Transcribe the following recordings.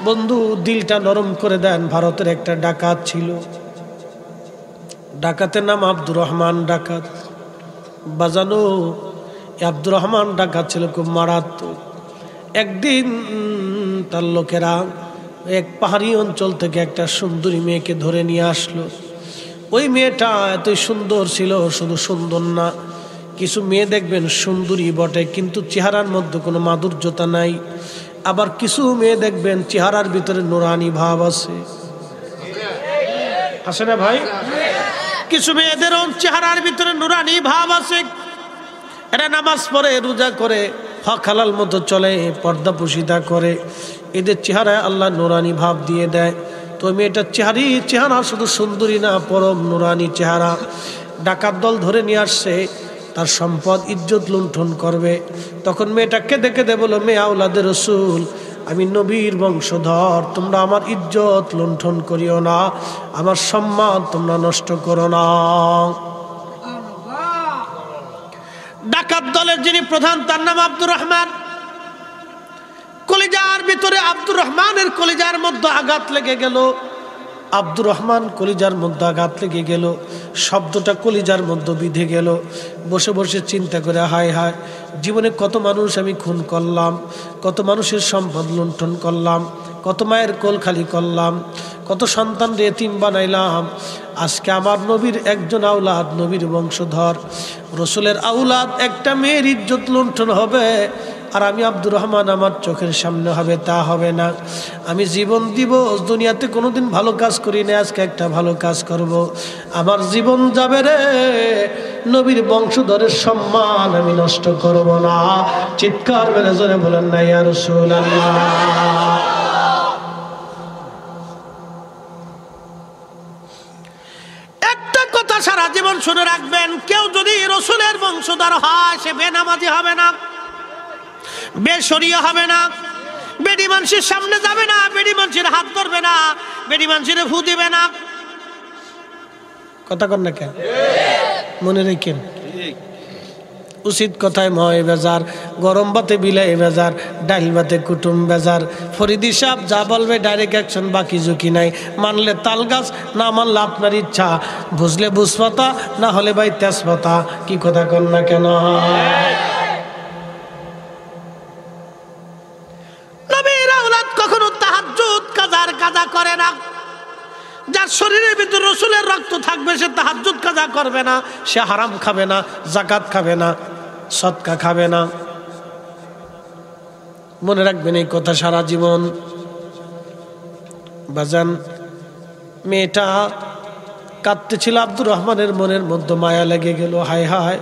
বন্ধু দিলটা নরম করে দেন। ভারতের একটা ডাকাত ছিল, ডাকাতের নাম আব্দুর রহমান ডাকাত। বাজানো আব্দুর রহমান ডাকাত ছিল খুব মারাত্মক। একদিন তার লোকেরা এক পাহাড়ি অঞ্চল থেকে একটা সুন্দরী মেয়েকে ধরে নিয়ে আসলো। ওই মেয়েটা এতই সুন্দর ছিল, শুধু সুন্দর না, কিছু মেয়ে দেখবেন সুন্দরী বটে কিন্তু চেহারার মধ্যে কোনো মাধুর্যতা নাই। আবার কিছু মেয়ে দেখবেন চেহারার ভিতরে নুরানি ভাব আছে, আসে না ভাই? কিছু মেয়েদের চেহারার ভিতরে নুরানি ভাব আছে। এরা নামাজ পড়ে, রোজা করে, হক হালাল মতো চলে, পর্দা পুশিদা করে, এদের চেহারায় আল্লাহ নুরানি ভাব দিয়ে দেয়। তো মেয়েটার চেহারা শুধু সুন্দরী না, পরম নুরানি চেহারা। ডাকাত দল ধরে নিয়ে আসছে, তার সম্পদ ইজ্জত লুণ্ঠন করবে। তখন মেয়েটা কেঁদে কেঁদে বলো, মেয়ে আওলাদের রসুল, আমি নবীর বংশধর, তোমরা আমার ইজ্জত লুণ্ঠন করিও না, আমার সম্মান তোমরা নষ্ট করো না। ডাকাত দলের যিনি প্রধান তার নাম আব্দুর রহমান। কলিজার ভিতরে আব্দুর রহমানের কলিজার মধ্যে আঘাত লেগে গেল। আব্দুর রহমান কলিজার মধ্যে আঘাত লেগে গেল, শব্দটা কলিজার মধ্যে বিঁধে গেল। বসে বসে চিন্তা করে, হায় হায়, জীবনে কত মানুষ আমি খুন করলাম, কত মানুষের সম্পদ লুণ্ঠন করলাম, কত মায়ের কোল খালি করলাম, কত সন্তান এতিম বানাইলাম। আজকে আমার নবীর একজন আওলাদ, নবীর বংশধর, রসুলের আওলাদ, একটা মেয়ের ইজ্জত লুণ্ঠন হবে আর আমি আব্দুর রহমান আমার চোখের সামনে হবে? তা হবে না। আমি জীবন দিব, দুনিয়াতে কোনোদিন ভালো কাজ করি না, আজকে একটা ভালো কাজ করব। আমার জীবন যাবে রে, নবীর বংশধরের সম্মান আমি নষ্ট করব না। চিৎকার মেরে জোরে বলেন না ইয়া রাসূলুল্লাহ। একটা কথা সারা জীবন শুনে রাখবেন, কেউ যদি রসুলের বংশধর হয় সে বেনামাজি হবে না, বেশরিয়া হবে না, বেডি মানুষের সামনে যাবে না, বেডি মানুষের হাত ধরবে না, বেডি মানুষের ফু দিবে না। কথা কন না কেন? মনে রেখেন, উচিত কথায় ময় বেজার, গরম ভাতে বিলাই বেজার, ডাইল ভাতে কুটুম বেজার। ফরিদি সাহেব যা বলবে ডাইরেক্ট অ্যাকশন, বাকি ঝুঁকি নাই। মানলে তাল গাছ, না মানলে আপনার ইচ্ছা, বুঝলে বুঝপাতা, না হলে ভাই তেজপাতা। কি কথা কন না কেন? করে না। যার শরীরের ভিতর রসুলের রক্ত থাকবে সে তাহাজ্জুদ কাজা করবে না, সে হারাম খাবে না, যাকাত খাবে না, সদকা খাবে না। মনে রাখবেন এই কথা সারা জীবন। বাজান, মেয়েটা কাঁদতেছিল, আব্দুর রহমানের মনের মধ্যে মায়া লেগে গেল। হায় হায়,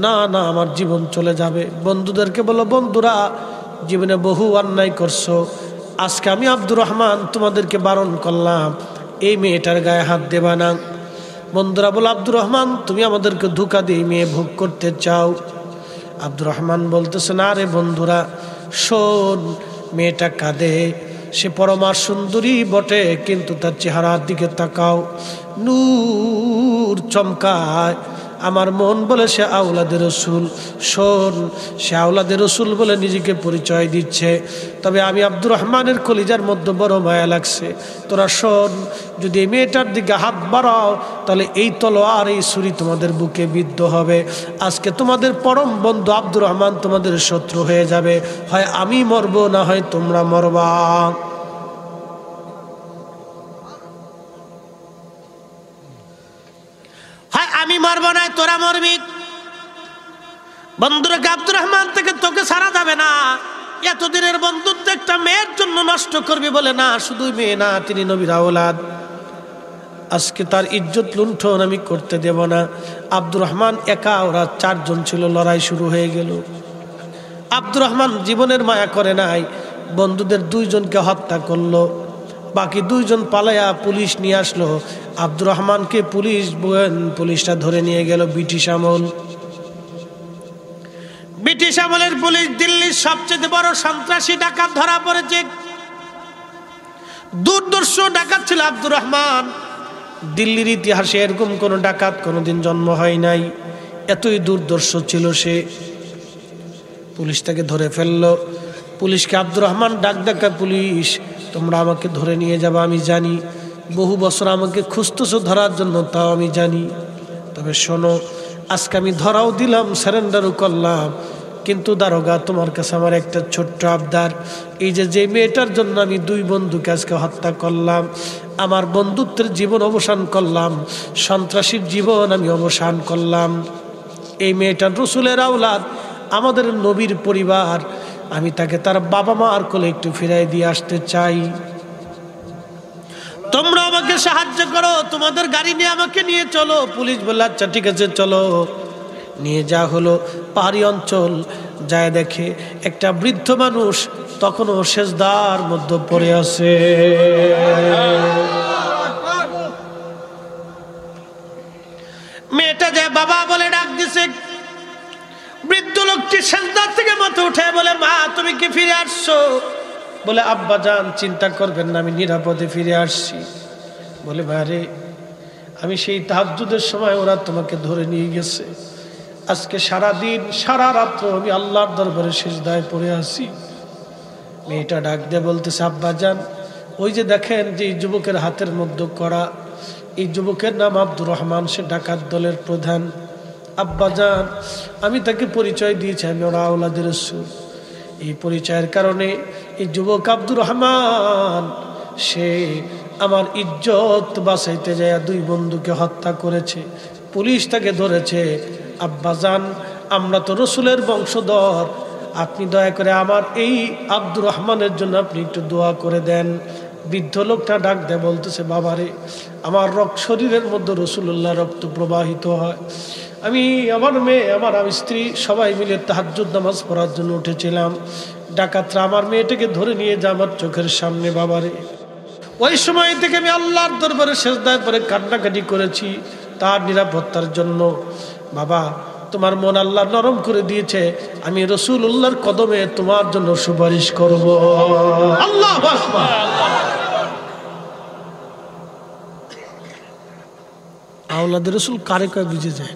না না, আমার জীবন চলে যাবে। বন্ধুদেরকে বলো, বন্ধুরা, জীবনে বহু অন্যায় করছো, আজকে আমি আব্দুর রহমান তোমাদেরকে বারণ করলাম, এই মেয়েটার গায়ে হাত দেবা না। বন্ধুরা বলো, আব্দুর রহমান, তুমি আমাদেরকে ধোঁকা দিয়ে মেয়ে ভোগ করতে চাও? আব্দুর রহমান বলতেছে, না রে বন্ধুরা, শোন, মেয়েটা কাঁদে, সে পরমা সুন্দরী বটে কিন্তু তার চেহারার দিকে তাকাও, নূর চমকায়। আমার মন বলে সে আওলাদের রসুল। শোন, সে আওলাদের রসুল বলে নিজেকে পরিচয় দিচ্ছে, তবে আমি আব্দুর রহমানের কলিজার মধ্যে বড় মায়া লাগছে। তোরা শোন, যদি এই মেয়েটার দিকে হাত বাড়াও তাহলে এই তলোয়ার, এই ছুরি তোমাদের বুকে বিদ্ধ হবে। আজকে তোমাদের পরম বন্ধু আব্দুর রহমান তোমাদের শত্রু হয়ে যাবে। হয় আমি মরবো, না হয় তোমরা মরবা। আমি মরবো না, তোরা মরবি। বন্ধুরা, আব্দুর রহমান থেকে তোকে ছাড়া যাবে না। এতদিনের বন্ধুত্ব একটা মেয়ের জন্য নষ্ট করবি বলে না, শুধু মেয়ে না, তিনি নবীর আওলাদ। আজকে তার ইজ্জত লুণ্ঠন আমি করতে দেব না। আব্দুর রহমান একা, ওরা চারজন ছিল, লড়াই শুরু হয়ে গেল। আব্দুর রহমান জীবনের মায়া করে নাই, বন্ধুদের দুইজনকে হত্যা করলো, বাকি দুইজন পালায়া পুলিশ নিয়ে আসলো। আব্দুর রহমানকে পুলিশটা ধরে নিয়ে গেল ব্রিটিশ আমল। ব্রিটিশ আমলের পুলিশ, দিল্লির সবচেয়ে বড় সন্ত্রাসী ডাকাত ধরা পড়েছে। দুর্দর্শ ডাকাত ছিল আব্দুর রহমান। দিল্লির ইতিহাসে এরকম কোন ডাকাত কোনোদিন জন্ম হয় নাই, এতই দুর্দর্শ ছিল সে। পুলিশ তাকে ধরে ফেললো, পুলিশকে আব্দুর রহমান ডাক ডাকা, পুলিশ তোমরা আমাকে ধরে নিয়ে যাবে আমি জানি, বহু বছর আমাকে খুঁজতেছো ধরার জন্য, তাও আমি জানি। তবে শোনো, আজকে আমি ধরাও দিলাম, সারেন্ডারও করলাম, কিন্তু দারোগা তোমার কাছে আমার একটা ছোট্ট আবদার। এই যে মেয়েটার জন্য আমি 2 বন্ধুকে আজকে হত্যা করলাম, আমার বন্ধুত্বের জীবন অবসান করলাম, সন্ত্রাসীর জীবন আমি অবসান করলাম, এই মেয়েটার রসুলের আওলাদ, আমাদের নবীর পরিবার, আমি তাকে তার বাবা মার কোলে একটু ফিরাই দিয়ে আসতে চাই। তোমরা আমাকে সাহায্য করো, তোমাদের গাড়ি নিয়ে আমাকে নিয়ে চলো। পুলিশ বলল আচ্ছা ঠিক আছে চলো। নিয়ে যা হলো পাহাড়ি অঞ্চল, যায় দেখে একটা বৃদ্ধ মানুষ তখনও সেজদার মধ্যে পড়ে আছে। মেয়েটা যে বাবা বলে ডাক দিছে, বৃদ্ধ লোকটি সেজদার থেকে মাথা উঠে বলে মা তুমি কি ফিরে আসছো? বলে আব্বা জান চিন্তা করবেন না, আমি নিরাপদে ফিরে আসছি। বলে ভাইরে, আমি সেই তাহাজ্জুদের সময় ওরা তোমাকে ধরে নিয়ে গেছে, আজকে সারা দিন সারা রাত্র আমি আল্লাহর দরবারে সিজদায় পড়ে আছি। মেয়েটা ডাক দিয়ে বলতেছে আব্বা জান, ওই যে দেখেন যে এই যুবকের হাতের মধ্যে করা, এই যুবকের নাম আব্দুর রহমান, সে ডাকাত দলের প্রধান। আব্বা জান, আমি তাকে পরিচয় দিয়েছি আমি ওরা আওলাদের রাসূল। এই পরিচয়ের কারণে এই যুবক আব্দুর রহমান সে আমার ইজ্জত বাঁচাইতে যায় 2 বন্ধুকে হত্যা করেছে, পুলিশ তাকে ধরেছে। আব্বাজান, আমরা তো রসুলের বংশধর, আপনি দয়া করে আমার এই আব্দুর রহমানের জন্য আপনি একটু দোয়া করে দেন। বৃদ্ধ লোকটা ডাক দেয় বলতেছে বাবারে, আমার শরীরের মধ্যে রসুল্লাহ রক্ত প্রবাহিত হয়, আমি আমার মেয়ে আমার স্ত্রী সবাই মিলে তাহাজ্জুদ নামাজ পড়ার জন্য উঠেছিলাম, ডাকাতরা আমার মেয়েটাকে ধরে নিয়ে যায় আমার চোখের সামনে। বাবারে, ওই সময় থেকে আমি আল্লাহর দরবারে সিজদায় পড়ে কান্নাকাটি করেছি তার নিরাপত্তার জন্য। বাবা, তোমার মন আল্লাহ নরম করে দিয়েছে, আমি রাসূলুল্লাহর কদমে তোমার জন্য সুপারিশ করব। আল্লাহু আকবার। আওলাদ রাসূল কারে কয় বুঝে যায়।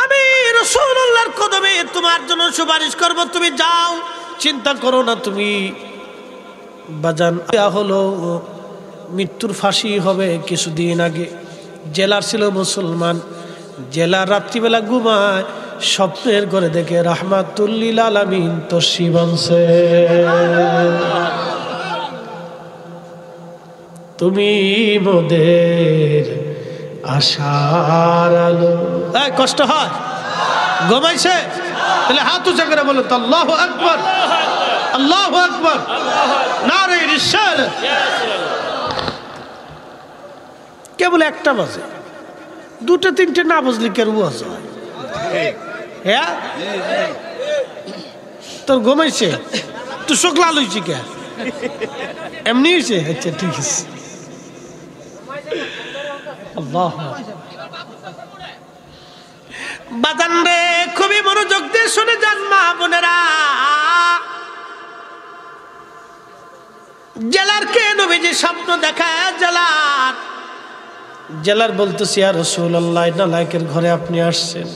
আমি রাসূলুল্লাহর কদমে তোমার জন্য সুপারিশ করব, তুমি যাও, চিন্তা করো না তুমি। বাজান হলো মৃত্যুর ফাঁসি হবে কিছুদিন আগে। জেলার ছিল মুসলমান, জেলার রাত্রিবেলা ঘুমায়, স্বপ্নের ঘরে দেখে রাহমাতুল লিল আলামিন তশরিফ আনছে। তুমি মোদের আশার আলো। কষ্ট হয়? ঘুমাইছে? তাহলে হাত উঁচা করে বলো তো আল্লাহু আকবার, আল্লাহু আকবার, নারে রিসালাত। কেবল 1টা বাজে, 2টা 3টে না বাজলে কেন ওয়াজ হয়? হ্যাঁ, তোর ঘুমাইছে তো শুক্লা লইছি কে? এমনি হয়েছে? আচ্ছা ঠিক আছে। আল্লাহ বাজান রে, খুবই মনোযোগ দিয়ে শুনে যান মা বোনেরা। জেলার কে নবীজি স্বপ্ন দেখায়, জেলার বলতেছি ইয়া রাসূলুল্লাহ, নালায়েকের ঘরে আপনি আসছেন।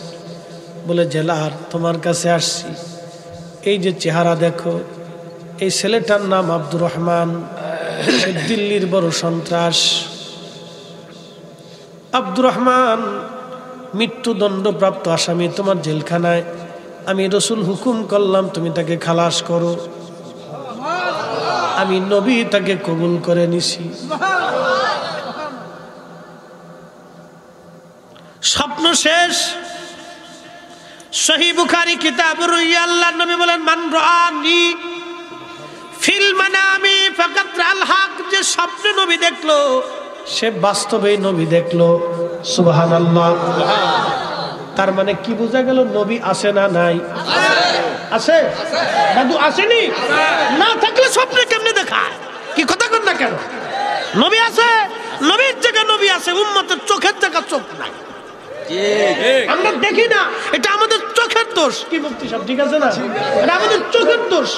বলে জেলার তোমার কাছে আসছি, এই যে চেহারা দেখো, এই ছেলেটার নাম আব্দুর রহমান, সে দিল্লির বড় সন্ত্রাস। আব্দুর রহমান মৃত্যুদণ্ডপ্রাপ্ত আসামি তোমার জেলখানায়, আমি রাসূল হুকুম করলাম তুমি তাকে খালাস করো। আমি নবী তাকে কবুল করে নিছি। স্বপ্ন শেষ। সহিহ বুখারী কিতাবুর রুইয়া, আল্লাহর নবী বলেন মান রাআনি ফিল মানামি ফাকাত রাআল হক। যে স্বপ্নে নবী দেখলো সে বাস্তবেই নবী দেখলো। সুবহানাল্লাহ। তার মানে কি বোঝা গেল? নবী আছে না নাই? আছে। দাদু আসেনি? না থাকলে স্বপ্নে কেমনে দেখায়? কি কথা কর না কেন? নবী আছে, নবীর জায়গা নবী আছে, উম্মতের চোখের জায়গা চোখ নাই। আমরা দেখি না, এটা আমাদের চোখের দোষ। কি মুফতি সাহেব ঠিক আছে না? এটা আমাদের চোখের দোষ।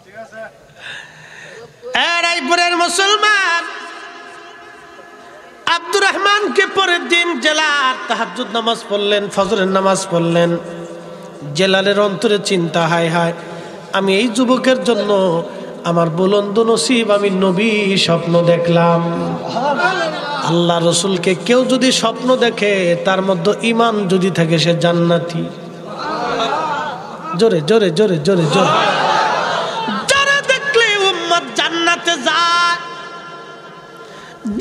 ঠিক আছে। রায়পুরের মুসলমান আব্দুর রহমানকে পরের দিন জেলার তাহাজ্জুদ নামাজ পড়লেন, ফজরের নামাজ পড়লেন। জেলালের অন্তরে চিন্তা, হায় হায়, আমি এই যুবকের জন্য আমার বুলন্দ নসিব, আমি নবী স্বপ্ন দেখলাম। আল্লাহ রসুলকে কেউ যদি স্বপ্ন দেখে, তার মধ্যে ঈমান যদি থাকে, সে জান্নাতি। জোরে জোরে জোরে জোরে জোরে। যারা দেখলে উম্মত জান্নাতে যায়,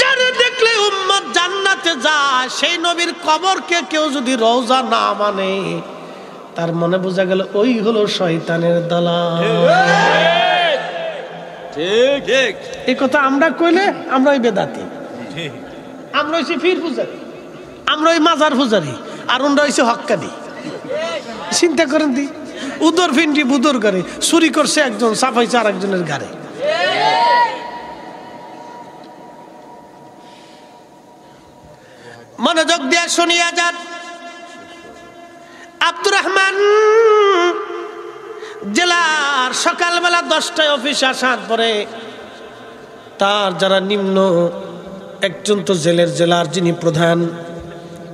যারা দেখলে উম্মত জান্নাতে যায়, সেই নবীর কবরকে কেউ যদি রওজা না মানে, তার মনে বোঝা গেল ওই হলো শয়তানের দালাল। ঠিক ঠিক। এই কথা আমরা কইলে আমরা ওই বেদাতি, আমরা হইছি পীর পূজারি, আমরা ওই মাজার পূজারি, আর ওরা হইছে হক্কানি। চিন্তা করেন দি, উদর ফিন্ডি বুদর করে চুরি করছে একজন, চাপাইছে আর একজনের গাড়ি। মনোযোগ দিয়ে শুনিয়া যান। আব্দুর রহমান জেলার সকালবেলা 10টায় অফিস আসার পরে তার যারা নিম্ন, একজন তো জেলার যিনি প্রধান,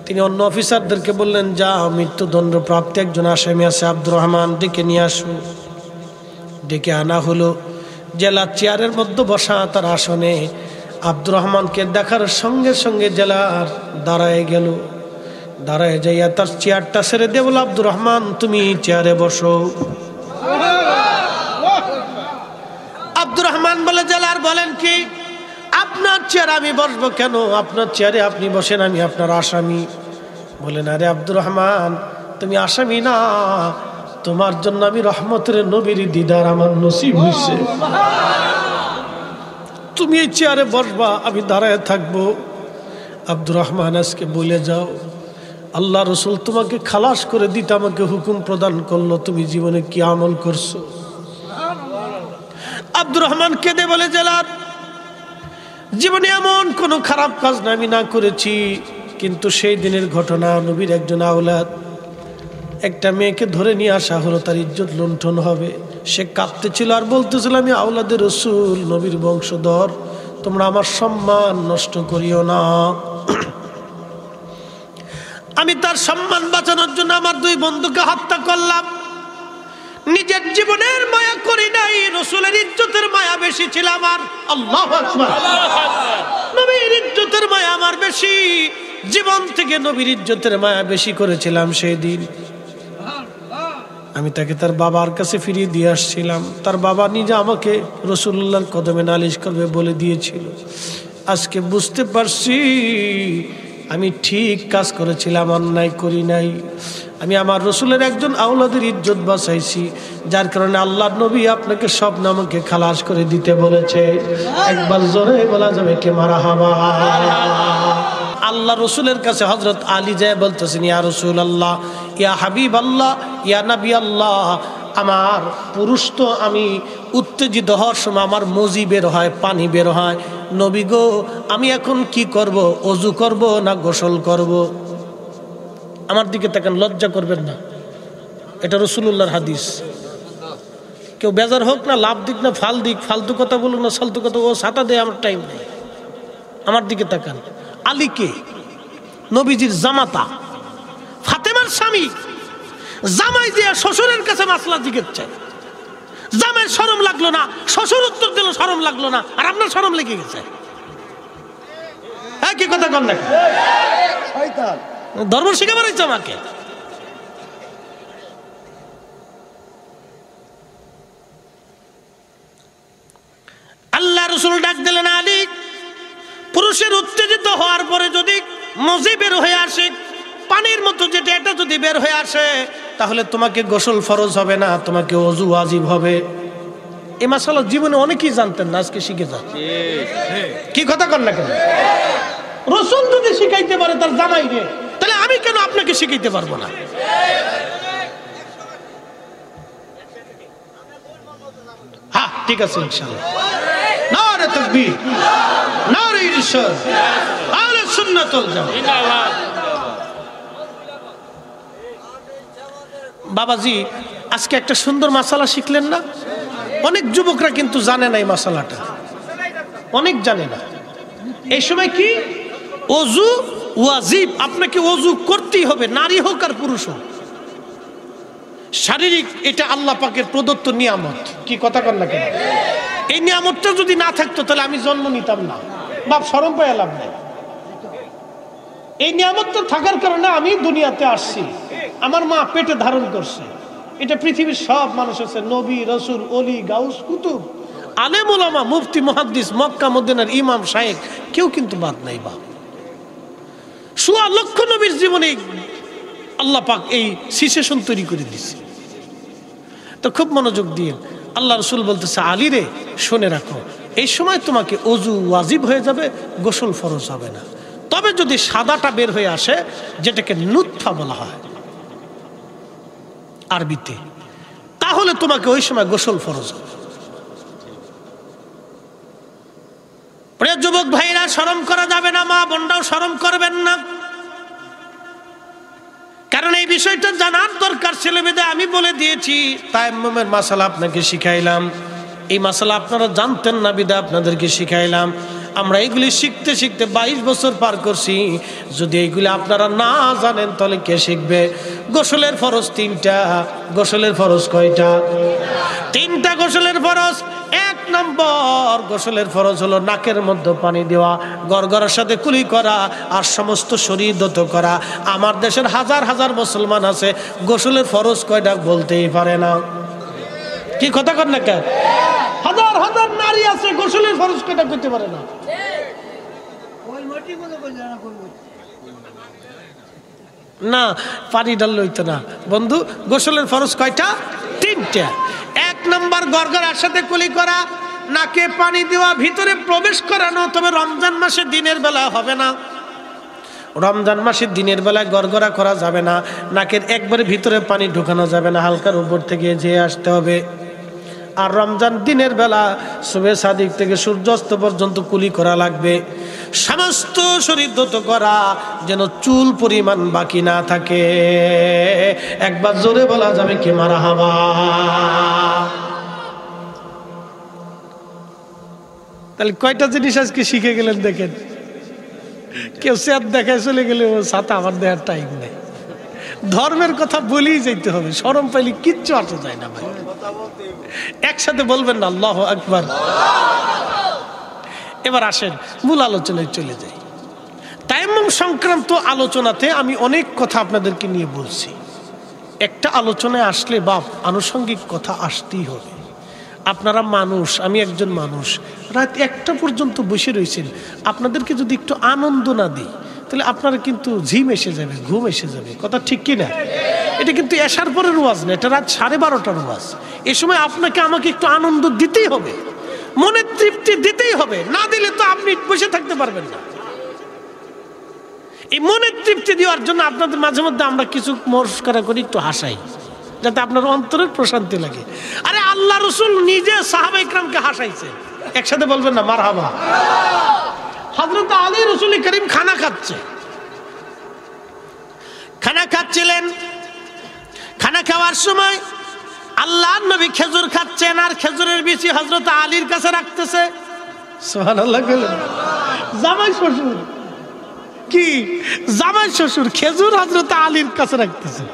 তিনি অন্য অফিসারদেরকে বললেন, যা মৃত্যুদণ্ড প্রাপ্ত একজন আসামি আছে, আব্দুর রহমান, ডেকে নিয়ে আসো। ডেকে আনা হলো। জেলার চেয়ারের মধ্যে বসা তার আসনে আব্দুর রহমানকে দেখার সঙ্গে সঙ্গে জেলার দাঁড়ায় গেল। দাঁড়ায় যাইয়া তার চেয়ারটা ছেড়ে দিয়ে বলল, আব্দুর রহমান, তুমি চেয়ারে বসো। আব্দুর রহমান বলে, জেলার বলেন কি? আপনার চেয়ারে আমি বসবো কেন? আপনার চেয়ারে আপনি বসেন, আমি আপনার আসামি। বলেন, আরে আব্দুর রহমান, তুমি আসামি না, তোমার জন্য আমি রহমতের নবীর দিদার আমার নসিব হইছে। তুমি এই চেয়ারে বসবা, আমি দাঁড়ায় থাকবো। আব্দুর রহমান, আজকে বলে যাও, আল্লাহ রসুল তোমাকে খালাস করে দিতে আমাকে হুকুম প্রদান করলো, তুমি জীবনে কি আমল করছো? আব্দুর রহমান কেঁদে বলে, জেলার, জীবনে এমন কোনো খারাপ কাজ না আমি না করেছি, কিন্তু সেই দিনের ঘটনা, নবীর একজন আওলাদ, একটা মেয়েকে ধরে নিয়ে আসা হলো, তার ইজ্জত লুণ্ঠন হবে। সে কাঁদতেছিল আর বলতেছিল, আমি আওলাদের রসুল, নবীর বংশধর, তোমরা আমার সম্মান নষ্ট করিও না। আমি তার সম্মান বাঁচানোর জন্য আমার 2 বন্ধুকে হত্যা করলাম। নিজের জীবনের মায়া করি নাই, রসুলের ইজ্জতের মায়া বেশি ছিল আমার। আল্লাহু আকবার। নবীর ইজ্জতের মায়া আমার বেশি, জীবন থেকে নবীর ইজ্জতের মায়া বেশি করেছিলাম সেই দিন। আমি তাকে তার বাবার কাছে ফিরিয়ে দিয়ে আসছিলাম। তার বাবা নিজে আমাকে রাসূলুল্লাহর কদমে নালিশ করবে বলে দিয়েছিল। আজকে বুঝতে পারছি আমি ঠিক কাজ করেছিলাম, অন্যায় করি নাই। আমি আমার রসুলের একজন আওলাদের ইজ্জত বাঁচাইছি, যার কারণে আল্লাহর নবী আপনাকে সব নামকে খালাস করে দিতে বলেছে। একবার জোরে বলা যাবে কে মারহাবা। আল্লাহ রসুলের কাছে হযরত আলী যায় বলতেছেন, ইয়া রাসূলুল্লাহ, ইয়া হাবিব আল্লাহ, ইয়া নবী আল্লাহ, আমার পুরুষ তো আমি উত্তেজিত হওয়ার সময় আমার মজি বের হয়, পানি বের হয়, নবী গো আমি এখন কি করব? অজু করব না গোসল করব? আমার দিকে তাকান, লজ্জা করবেন না, এটা রাসূলুল্লাহর হাদিস। কেউ বেজার হোক না, লাভ দিক না ফাল দিক, ফালতু কথা বলুক না ফালতু কথা, ও ছাতা দেয়, আমার টাইম নেই। আমার দিকে তাকান। আলীকে, নবীজির জামাতা, ফাতেমার স্বামী, জামাই দিয়া শ্বশুরের কাছে মাসলা জিজ্ঞেস চাই। জামাই শরম লাগলো না, শ্বশুর উত্তর দিল শরম লাগলো না, আর আপনার শরম লেগে গেছে। হ্যাঁ, কি কথা কন না, ধর্ম শিখাবার ইচ্ছে আমাকে। আল্লাহ রসুল ডাক দিলেন, আলী, পুরুষের উত্তেজিত হওয়ার পরে যদি মজি বের হয়ে আসে, পানির মতো যেটা, এটা যদি বের হয়ে আসে, তাহলে তোমাকে গোসল ফরজ হবে না, তোমাকে অজু ওয়াজিব হবে। এই মাসালা জীবনে অনেকেই জানতেন না, আজকে শিখে যান। কি কথা কর না কেন? রসুল যদি শিখাইতে পারে তার জামাই রে, তাহলে আমি কেন আপনাকে শিখাইতে পারবো না? হ্যাঁ, ঠিক আছে, ইনশাআল্লাহ। নারে তাকবীর, নারে ইরশাদ, আহলে সুন্নাত ওয়াল জামাত। বাবাজি, আজকে একটা সুন্দর মাসালা শিখলেন না? অনেক যুবকরা কিন্তু জানে না এই মাসালাটা। অনেক জানে না। এই সময় কি ওযু ওয়াজিব, আপনাকে ওযু করতেই হবে, নারী হোক আর পুরুষ হোক। শারীরিক এটা আল্লাহ পাকের প্রদত্ত নিয়ামত, কি কথা কন না কেন? এই নিয়ামতটা যদি না থাকতো তাহলে আমি জন্ম নিতাম না, বাপ শরম পায় লাভ নাই। এই নিয়ামতটা থাকার কারণে আমি দুনিয়াতে আসছি, আমার মা পেটে ধারণ করছে। এটা পৃথিবীর সব মানুষ আছে, নবী রাসূল ওলি গাউস কুতুব আলেম ওলামা মুফতি মুহাদ্দিস মক্কা মদিনার ইমাম শায়েখ কেউ কিন্তু বাদ নাই। বাপ সোয়া লক্ষ নবীর জীবনে আল্লাহ পাক এই সিচুয়েশন তৈরি করে দিচ্ছে। তো খুব মনোযোগ দিয়ে আল্লাহ রসুল বলতেছে, আলী রে শুনে রাখো, এই সময় তোমাকে ওযু ওয়াজিব হয়ে যাবে, গোসল ফরজ হবে না। তবে যদি সাদাটা বের হয়ে আসে, যেটাকে নুতফা বলা হয় আরবিতে, তাহলে তোমাকে ওই সময় গোসল ফরজ হবে। প্রিয় যুবক ভাইরা, শরম করা যাবে না, মা বোনরাও শরম করবেন না, কারণ এই বিষয়টা জানার দরকার ছেলেমেয়েদের। আমি বলে দিয়েছি তায়াম্মুমের মাসালা আপনাকে শিখাইলাম, এই মাসালা আপনারা জানতেন না বিদা আপনাদেরকে শিখাইলাম। আমরা এইগুলি শিখতে শিখতে 22 বছর পার করছি। যদি এইগুলি আপনারা না জানেন তাহলে কে শিখবে? গোসলের ফরজ 3টা। গোসলের ফরজ কয়টা? 3টা গোসলের ফরজ। 1 নম্বর গোসলের ফরজ হলো নাকের মধ্যে পানি দেওয়া, গড়গড়ার সাথে কুলি করা আর সমস্ত শরীর ধৌত করা। আমার দেশের হাজার হাজার মুসলমান আছে গোসলের ফরজ কয়টা বলতেই পারে না। কি কথা কর না কেন? হাজার হাজার নারী আছে গোসলের ফরজ কয়টা করতে পারে না। না পানি ডাল হইতো না বন্ধু। গোসলের ফরজ কয়টা? 3টা। 1 নম্বর গড়গড়ার সাথে কুলি করা, নাকে পানি দেওয়া, ভিতরে প্রবেশ করানো। তবে রমজান মাসে দিনের বেলা হবে না, রমজান মাসে দিনের বেলায় গড়গড়া করা যাবে না, নাকের একবারে ভিতরে পানি ঢোকানো যাবে না, হালকার উপর থেকে যেয়ে আসতে হবে। আর রমজান দিনের বেলা সুবে সাদিক থেকে সূর্যাস্ত পর্যন্ত কুলি করা লাগবে। সমস্ত শরীর ধৌত করা, যেন চুল পরিমাণ বাকি না থাকে। একবার জোরে বলা যাবে কি মারহাবা? তাহলে কয়টা জিনিস আজকে শিখে গেলেন দেখেন। কেউ স্যার দেখায় চলে গেলে ও সাথে আমার দেওয়ার টাইম নেই। ধর্মের কথা বলেই যেতে হবে, শরম পাইলে কিচ্ছু আসা যায় না ভাই। একসাথে বলবেন না আল্লাহু আকবার। এবার আসেন মূল আলোচনায় চলে যাই। তায়াম্মুম সংক্রান্ত আলোচনাতে আমি অনেক কথা আপনাদেরকে নিয়ে বলছি। একটা আলোচনায় আসলে বাপ আনুষঙ্গিক কথা আসতেই হবে। আপনারা মানুষ, আমি একজন মানুষ, রাত 1টা পর্যন্ত বসে রয়েছেন। আপনাদেরকে যদি একটু আনন্দ না দিই তাহলে আপনারা কিন্তু ঝিম এসে যাবে, ঘুম এসে যাবে। কথা ঠিক কিনা? এটা কিন্তু এশার পরের ওয়াজ না, এটা রাত 12:30টার ওয়াজ। এ সময় আপনাকে আমাকে একটু আনন্দ দিতেই হবে, মনের তৃপ্তি দিতেই হবে। না দিলে তো আপনি বসে থাকতে পারবেন না। এই মনের তৃপ্তি দেওয়ার জন্য আপনাদের মাঝে মধ্যে আমরা কিছু মস্করা করি, একটু হাসাই, যাতে আপনার অন্তরের প্রশান্তি লাগে। আরে আল্লাহ রসুল নিজে সাহাবা ইকরামকে হাসাইছে। একসাথে বলবেন না মারহাবা? হযরত আলী রাসূল করিম খানা খাচ্ছে, খানা খাচ্ছিলেন। খানা খাওয়ার সময় আল্লাহর নবী খেজুর খাচ্ছেন, আর খেজুরের বিচি হযরত আলীর কাছে রাখতেছে। সুবহানাল্লাহ। জামাই শ্বশুর, কি জামাই শ্বশুর খেজুর হযরত আলীর কাছে রাখতেছে।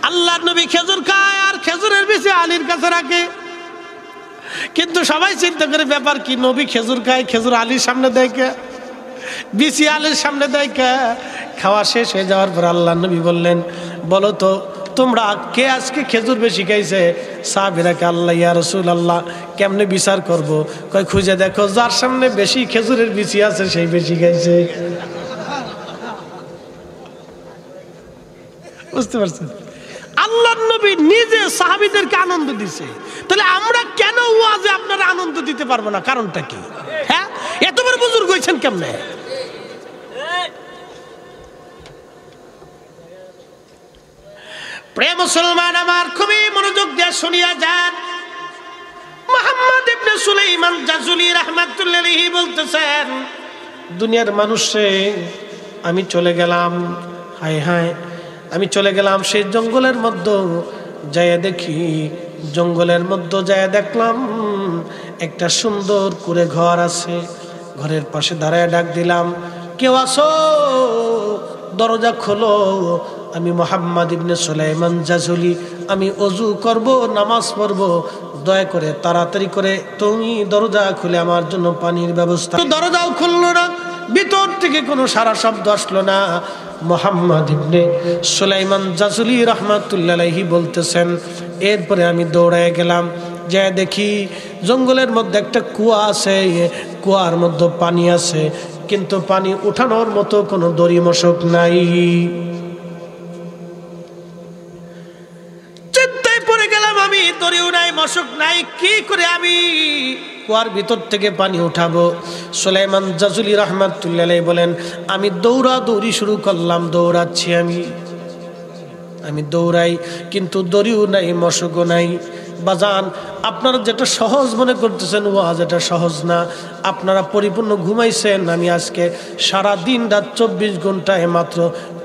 আল্লাহর নবী খেজুর খায় আর খেজুরের বিচি আলীর কাছে রাখে। কিন্তু সবাই চিন্তা করে ব্যাপার কি, নবী খেজুর খায়, খেজুর আলীর সামনে দেয় কে? বিচি আলীর সামনে দেয় কে? খাওয়া শেষ হয়ে যাওয়ার পর আল্লাহর নবী বললেন, বলো তো তোমরা কে আজকে খেজুর বেশি খাইছে? সাহাবীরাকে আল্লাহ ইয়া রাসূলুল্লাহ কেমনে বিচার করব? কয় খুঁজে দেখো, যার সামনে বেশি খেজুরের বিচি আছে সেই বেশি খাইছে। বুঝতে পারছেন? আল্লাহর নবী নিজে সাহাবীদেরকে আনন্দ দিছে, তাহলে আমরা কেন ওয়াজে আপনারা আনন্দ দিতে পারবো না? কারণটা কি? হ্যাঁ, এত বড় বুজুর্গ হইছেন কেমনে? প্রিয় মুসলমান আমার, খুবই মনোযোগ দিয়ে শুনিয়া যান। মুহাম্মদ ইবনে সুলাইমান জাজুলি রাহমাতুল্লাহি আলাইহি বলতেছেন, দুনিয়ার মানুষে আমি চলে গেলাম, হায় হায় আমি চলে গেলাম সেই জঙ্গলের মধ্যে। যায় দেখি, জঙ্গলের মধ্যে যায় দেখলাম একটা সুন্দর করে ঘর আছে, ঘরের পাশে দাঁড়ায় ডাক দিলাম, কেউ আসো, দরজা খোলো, আমি মোহাম্মদ ইবনে সুলাইমান জাজুলি, আমি অজু করব, নামাজ পড়ব, দয়া করে তাড়াতাড়ি করে তুমি দরজা খুলে আমার জন্য পানির ব্যবস্থা। দরজাও খুললো না, ভিতর থেকে কোনো সারা শব্দ আসলো না। মোহাম্মদ ইবনে সুলাইমান জাজুলি রহমাতুল্লাহ আলাইহি বলতেছেন, এরপরে আমি দৌড়ায় গেলাম, যা দেখি জঙ্গলের মধ্যে একটা কুয়া আছে, কুয়ার মধ্যে পানি আছে, কিন্তু পানি উঠানোর মতো কোনো দড়ি মশক নাই। চিন্তায় পড়ে গেলাম আমি, দড়িও নাই, মশক নাই, কি করে আমি কুয়ার ভিতর থেকে পানি উঠাবো? সুলাইমান জাজুলি রহমাতুল্লাহ আলাইহি বলেন, আমি দৌড়াদৌড়ি শুরু করলাম, দৌড়াচ্ছি আমি দৌড়াই, কিন্তু দড়িও নাই, মশকও নাই। বাজান, আপনারা যেটা সহজ মনে করতেছেন ওয়াজ এটা সহজ না। আপনারা পরিপূর্ণ ঘুমাইছেন, আমি আজকে সারা দিন রাত 24 ঘন্টায় মাত্র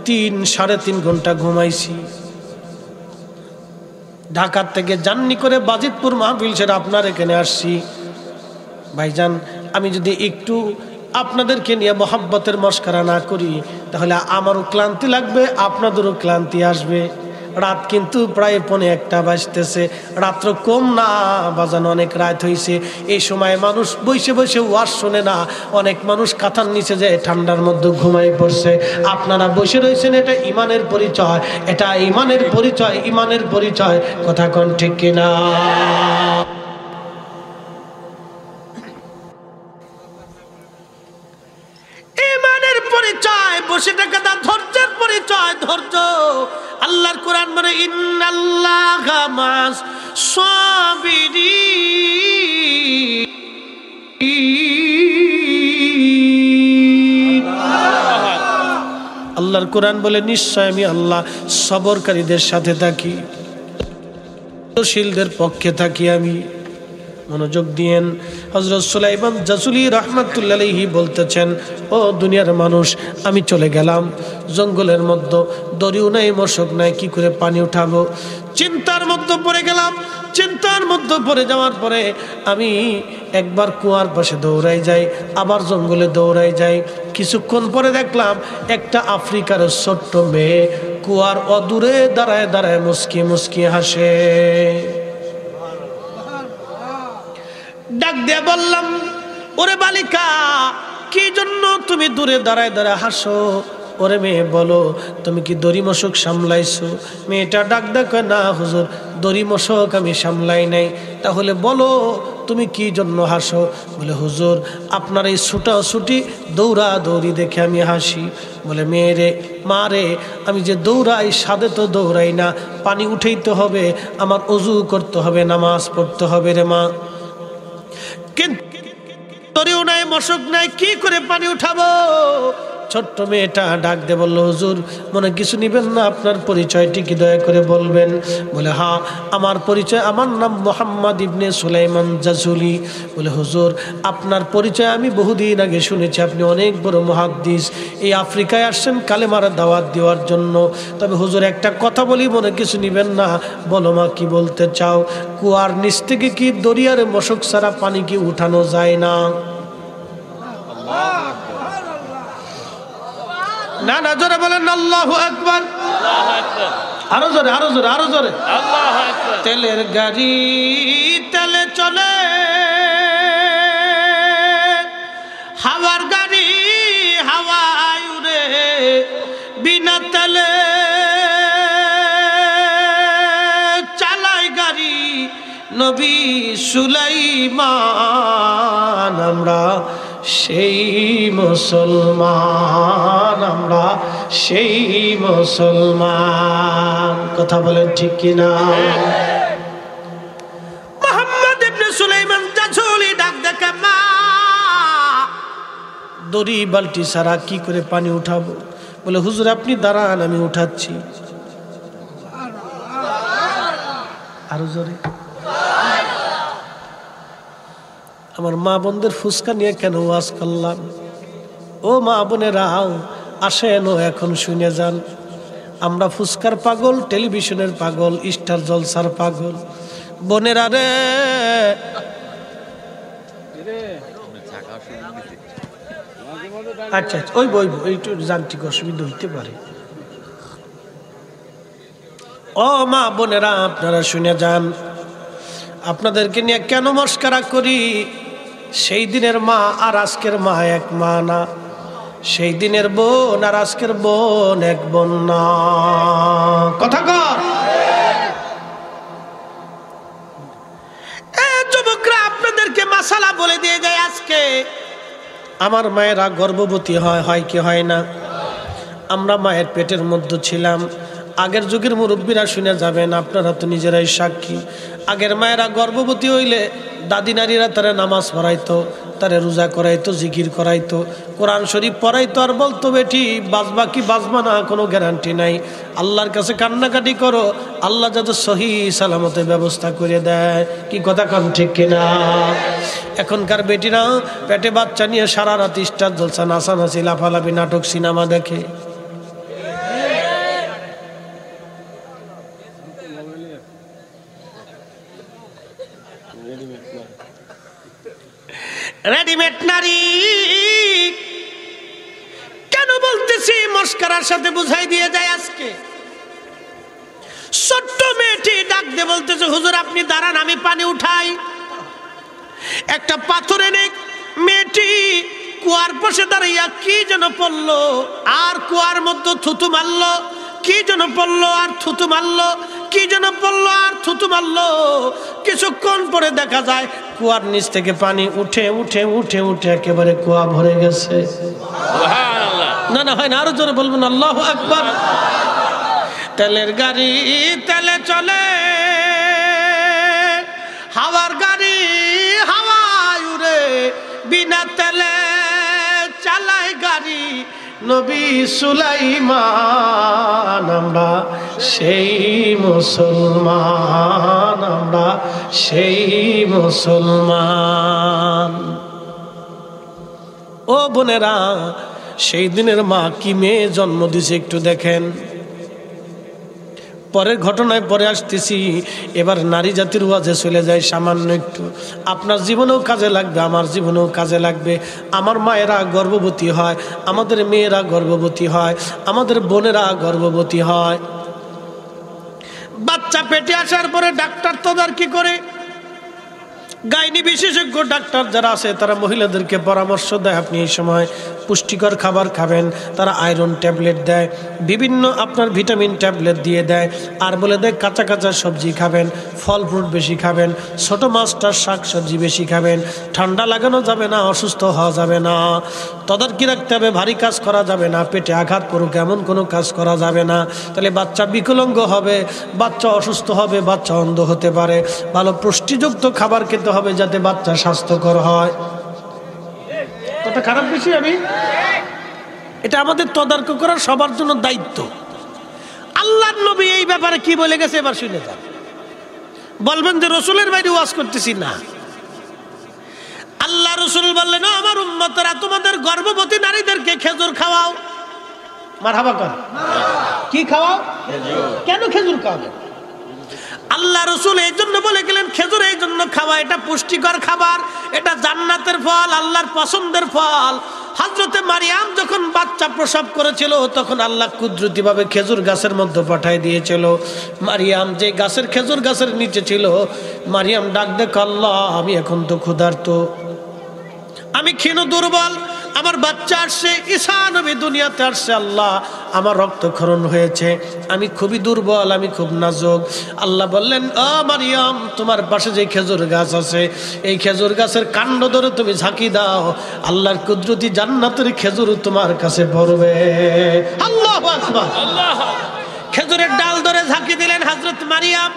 3-3.5 ঘন্টা ঘুমাইছি। ঢাকা থেকে জার্নি করে বাজিতপুর মাহফিল সেরে আপনার এখানে আসছি। ভাইজান, আমি যদি একটু আপনাদেরকে নিয়ে মহাব্বতের মস্করা না করি তাহলে আমারও ক্লান্তি লাগবে, আপনাদেরও ক্লান্তি আসবে। রাত কিন্তু প্রায় 1:45 বাজতেছে, রাত্র কম না বাজানো, অনেক রাত হয়েছে। এই সময় মানুষ বসে বসে ওয়াজ শোনে না, অনেক মানুষ কাঁথার নিচে যায় ঠান্ডার মধ্যে ঘুমাই পড়ছে। আপনারা বসে রয়েছেন, এটা ইমানের পরিচয়, এটা ইমানের পরিচয়, ইমানের পরিচয়। কথা কোন ঠিক কিনা? ইমানের পরিচয়, বসে থাকা ধৈর্যের পরিচয়, ধৈর্য। আল্লাহর কোরআন বলে, ইন্নাল্লাহা মা'আস সাবিরিন। আল্লাহর কোরআন বলে, নিশ্চয় আমি আল্লাহ সবরকারীদের সাথে থাকি, শীলদের পক্ষে থাকি আমি। মনোযোগ দিয়েন। হযরত সুলাইমান জাজুলি রাহমাতুল্লাহি আলাইহি বলতেছেন, ও দুনিয়ার মানুষ, আমি চলে গেলাম জঙ্গলের মধ্যে, দড়িও নাই, মশক নাই, কি করে পানি উঠাবো? চিন্তার মধ্যে পড়ে গেলাম। চিন্তার মধ্যে পড়ে যাওয়ার পরে আমি একবার কুয়ার পাশে দৌড়াই যাই, আবার জঙ্গলে দৌড়াই যাই। কিছুক্ষণ পরে দেখলাম একটা আফ্রিকার ছোট্ট মেয়ে কুয়ার অদূরে দাঁড়ায় দাঁড়ায় মুস্কি মুস্কি হাসে। ডাক দিয়ে বললাম, ওরে বালিকা, কি জন্য তুমি দূরে দাঁড়ায় দাঁড়ায় হাসো? ওরে মেয়ে, বলো তুমি কি দড়ি মশক সামলাইছো? মেয়েটা ডাক দেখে, না হুজুর, দড়ি মশক আমি সামলাই নাই। তাহলে বলো তুমি কি জন্য হাসো? বলে, হুজুর, আপনার এই ছুটাছুটি দৌড়া দৌড়ি দেখে আমি হাসি। বলে, মেয়ে রে, মা রে, আমি যে দৌড়াই সাদে তো দৌড়াই না, পানি উঠাইতে হবে, আমার অজু করতে হবে, নামাজ পড়তে হবে রে মা। কিন্তু দড়িও নাই, মশক নাই, কি করে পানি উঠাবো? ছোট্ট মেয়েটা ডাক দিয়ে বলল, হুজুর, মনে কিছু নিবেন না, আপনার পরিচয়টি কি দয়া করে বলবেন? বলে, হ্যাঁ, আমার পরিচয়, আমার নাম মোহাম্মদ ইবনে সুলাইমান জাজুলি। বলে, হুজুর, আপনার পরিচয় আমি বহুদিন আগে শুনেছি, আপনি অনেক বড় মুহাদ্দিস, এই আফ্রিকায় আসছেন কালেমার দাওয়াত দেওয়ার জন্য। তবে হুজুর, একটা কথা বলি, মনে কিছু নিবেন না, বলো মা, কি বলতে চাও? কুয়ার নিচ থেকে কি দরিয়ার মশক ছাড়া পানি কি উঠানো যায় না? না না, জোরে বলেন আল্লাহু আকবার। আরো জোরে, আরো জোরে, আরো জোরে। তেলের গাড়ি তেলে চলে, হাওয়ার গাড়ি হাওয়ায় উড়ে, বিনা তেলে চালায় গাড়ি নবী সুলাইমান। আমরা সেই মুসলমান, আমরা সেই মুসলমান। কথা বলেন ঠিক কিনা? মোহাম্মদ ইবনে সুলাইমান জাজুলি ডাক দেখে, মা, দড়ি বালতি ছাড়া কি করে পানি উঠাবো? বলে, হুজুর, আপনি দাঁড়ান, আমি উঠাচ্ছি। আরো জোরে। আমার মা বোনদের ফুসকা নিয়ে কেন ওয়াজ করলাম? ও মা বোনেরাও আসেন, ও এখন শুনে যান। আমরা ফুসকার পাগল, টেলিভিশনের পাগল, স্টার জলসার পাগল। বোনেরা রে, আচ্ছা আচ্ছা, ওই বই একটু যান্ত্রিক অসুবিধা হইতে পারে। ও মা বোনেরা, আপনারা শুনে যান, আপনাদেরকে নিয়ে কেন মস্করা করি? সেই দিনের মা আর আজকের মা এক মা না, সেই দিনের বোন আর আজকের বোন এক বোন না। কথা কর। যুবকরা, আপনাদেরকে মাসালা বলে দিয়ে যায়। আজকে আমার মায়েরা গর্ভবতী হয় কি হয় না? আমরা মায়ের পেটের মধ্যে ছিলাম। আগের যুগের মুরব্বীরা শুনে যাবেন, আপনারা তো নিজেরাই সাক্ষী। আগের মায়েরা গর্ভবতী হইলে দাদি নারীরা তারা নামাজ পড়াইতো, তারা রোজা করাইতো, জিকির করাইতো, কোরআন শরীফ পড়াইতো, আর বলতো বেটি বাজবা কি বাজবা না কোনো গ্যারান্টি নাই, আল্লাহর কাছে কান্নাকাটি করো, আল্লাহ যাতে সহি সালামতের ব্যবস্থা করে দেয়। কি কথা কন ঠিক কিনা? এখনকার বেটিরা পেটে বাচ্চা নিয়ে সারা রাত স্টার জলসা, নাচানাচি, লাফালাফি, নাটক, সিনেমা দেখে। রেডিমেড নারী। কেন বলতেছি? মস্করার সাথে বুঝাই দিয়ে যায়। আজকে ছোট্ট মেয়েটি ডাক দিয়ে বলতেছে, হুজুর আপনি দাঁড়ান, আমি পানি উঠাই। একটা পাথর এনে মেয়েটি কুয়ার পাশে দাঁড়াইয়া কি যেন পড়লো, আর কুয়ার মধ্যে থুতু মারলো, কি যেন পড়লো আর থুতু মারলো, কি যেন পড়লো আর থুতু মারলো। কিছুক্ষণ পরে দেখা যায় কুয়ার নিচ থেকে পানি উঠে উঠে উঠে উঠে একেবারে কুয়া ভরে গেছে। না না, হয় না, আরো জোরে বলবেন আল্লাহু আকবার। তেলের গাড়ি তেলে চলে, হাওয়ার গাড়ি হাওয়ায় উড়ে, বিনা তেলে চালায় গাড়ি নবী সুলাইমান। আমরা সেই মুসলমান, আমরা সেই মুসলমান। ও বোনেরা, সেই দিনের মা কি মেয়ে জন্ম দিছে একটু দেখেন। পরের ঘটনায় পরে আসতেছি। এবার নারী জাতির ওয়াজে চলে যায় সামান্য একটু। আপনার জীবনেও কাজে লাগবে, আমার জীবনেও কাজে লাগবে। আমার মায়েরা গর্ভবতী হয়, আমাদের মেয়েরা গর্ভবতী হয়, আমাদের বোনেরা গর্ভবতী হয়। বাচ্চা পেটে আসার পরে ডাক্তার তদারকি করে। গাইনি বিশেষজ্ঞ ডাক্তার যারা আছে তারা মহিলাদেরকে পরামর্শ দেয়, আপনি এই সময় পুষ্টিকর খাবার খাবেন। তারা আয়রন ট্যাবলেট দেয়, বিভিন্ন আপনার ভিটামিন ট্যাবলেট দিয়ে দেয়, আর বলে দেয় কাঁচা কাঁচা সবজি খাবেন, ফল ফ্রুট বেশি খাবেন, ছোটো মাছটার শাক সবজি বেশি খাবেন, ঠান্ডা লাগানো যাবে না, অসুস্থ হওয়া যাবে না, তদারকি রাখতে হবে, ভারী কাজ করা যাবে না, পেটে আঘাত করুক এমন কোনো কাজ করা যাবে না, তাহলে বাচ্চা বিকলাঙ্গ হবে, বাচ্চা অসুস্থ হবে, বাচ্চা অন্ধ হতে পারে। ভালো পুষ্টিযুক্ত খাবার খেতে হবে যাতে বাচ্চা স্বাস্থ্যকর হয়। কথা খারাপ বেশি আমি, এটা আমাদের তদারকি করার সবার জন্য দায়িত্ব। আল্লাহর নবী এই ব্যাপারে কি বলে গেছে এবার শুনে যান। বলবেন যে রসুলের বাইরে ওয়াজ করতেছি না। আল্লাহ রসুল বললেন, আমার উম্মতরা তোমাদের গর্ভবতী নারীদেরকে খেজুর খাওয়াও। মারহাবা কর। কি খাওয়াও? কেন খেজুর খাওয়াবেন? আল্লাহ রসুল এই জন্য বলে গেলেন খেজুর এই জন্য খাওয়া, এটা পুষ্টিকর খাবার, এটা জান্নাতের ফল, আল্লাহর পছন্দের ফল। হযরতে মারিয়াম যখন বাচ্চা প্রসব করেছিল তখন আল্লাহ কুদরতিভাবে খেজুর গাছের মধ্যে পাঠিয়ে দিয়েছিল। মারিয়াম যে গাছের খেজুর গাছের নিচে ছিল, মারিয়াম ডাক দেখ, আল্লাহ আমি এখন তো ক্ষুধার্ত, আমি ক্ষীণ দুর্বল, আমার বাচ্চা আসছে, ঈসা নবী দুনিয়াতে আসছে, আল্লাহ আমার রক্তক্ষরণ হয়েছে, আমি খুবই দুর্বল, আমি খুব নাজুক। আল্লাহ বললেন, ও মারিয়াম, তোমার পাশে যে খেজুর গাছ আছে এই খেজুর গাছের কাণ্ড ধরে তুমি ঝাঁকি দাও, আল্লাহর কুদরতি জান্নাতের খেজুর তোমার কাছে পড়বে। আল্লাহু আকবার। খেজুরের ডাল ধরে ঝাঁকি দিলেন হযরত মারিয়াম।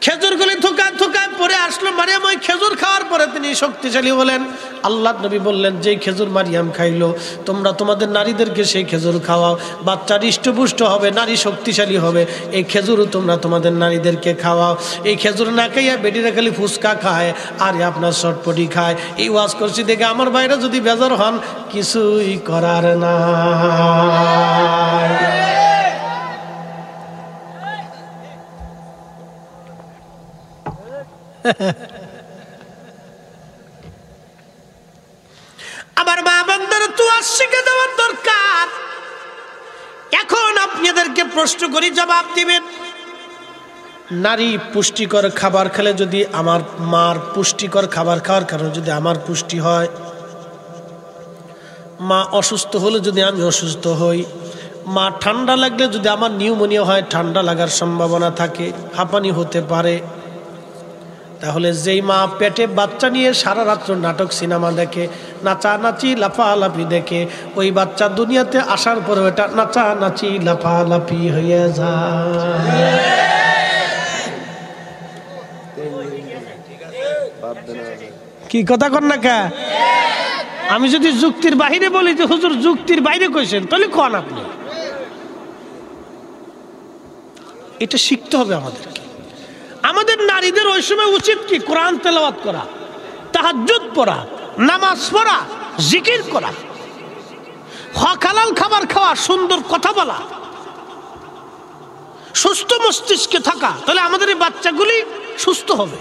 খেজুরগুলি থুকায় থুকায় পরে আসলো। মারিয়াম ওই খেজুর খাওয়ার পরে তিনি শক্তিশালী হলেন। আল্লাহ নবী বললেন, যেই খেজুর মারিয়াম খাইলো তোমরা তোমাদের নারীদেরকে সেই খেজুর খাওয়াও, বাচ্চা হৃষ্টপুষ্ট হবে, নারী শক্তিশালী হবে, এই খেজুরও তোমরা তোমাদের নারীদেরকে খাওয়াও। এই খেজুর না খাইয়া বেটিরা খালি ফুচকা খায় আর আপনার চটপটি খায়। এই ওয়াজ করছি দেখে আমার বাইরে যদি বেজার হন, কিছুই করার না। তো শিখে দেওয়ার দরকার। এখন আপনাদেরকে প্রশ্ন করি, জবাব দিবেন। নারী পুষ্টিকর খাবার খেলে যদি আমার মার পুষ্টিকর খাবার খাওয়ার কারণে যদি আমার পুষ্টি হয়, মা অসুস্থ হলে যদি আমি অসুস্থ হই, মা ঠান্ডা লাগলে যদি আমার নিউমোনিয়া হয়, ঠান্ডা লাগার সম্ভাবনা থাকে, হাঁপানি হতে পারে, তাহলে যেই মা পেটে বাচ্চা নিয়ে সারা রাত্র নাটক সিনেমা দেখে, নাচানাচি লাফালাফি দেখে, ওই বাচ্চা দুনিয়াতে আসার পরে ওটা নাচানাচি লাফালাফি হয়ে যায়। কি কথা কন না কা? আমি যদি যুক্তির বাইরে বলি যে হুজুর যুক্তির বাইরে কইছেন, তাহলে কোন আপনি। এটা শিখতে হবে আমাদেরকে। আমাদের নারীদের ওই সময় উচিত কি? কোরআন তেলাওয়াত করা, তাহাজ্জুদ পড়া, নামাজ পড়া, জিকির করা, হক হালাল খাবার খাওয়া, সুন্দর কথা বলা, সুস্থ মস্তিষ্কে থাকা, তাহলে আমাদের এই বাচ্চাগুলি সুস্থ হবে।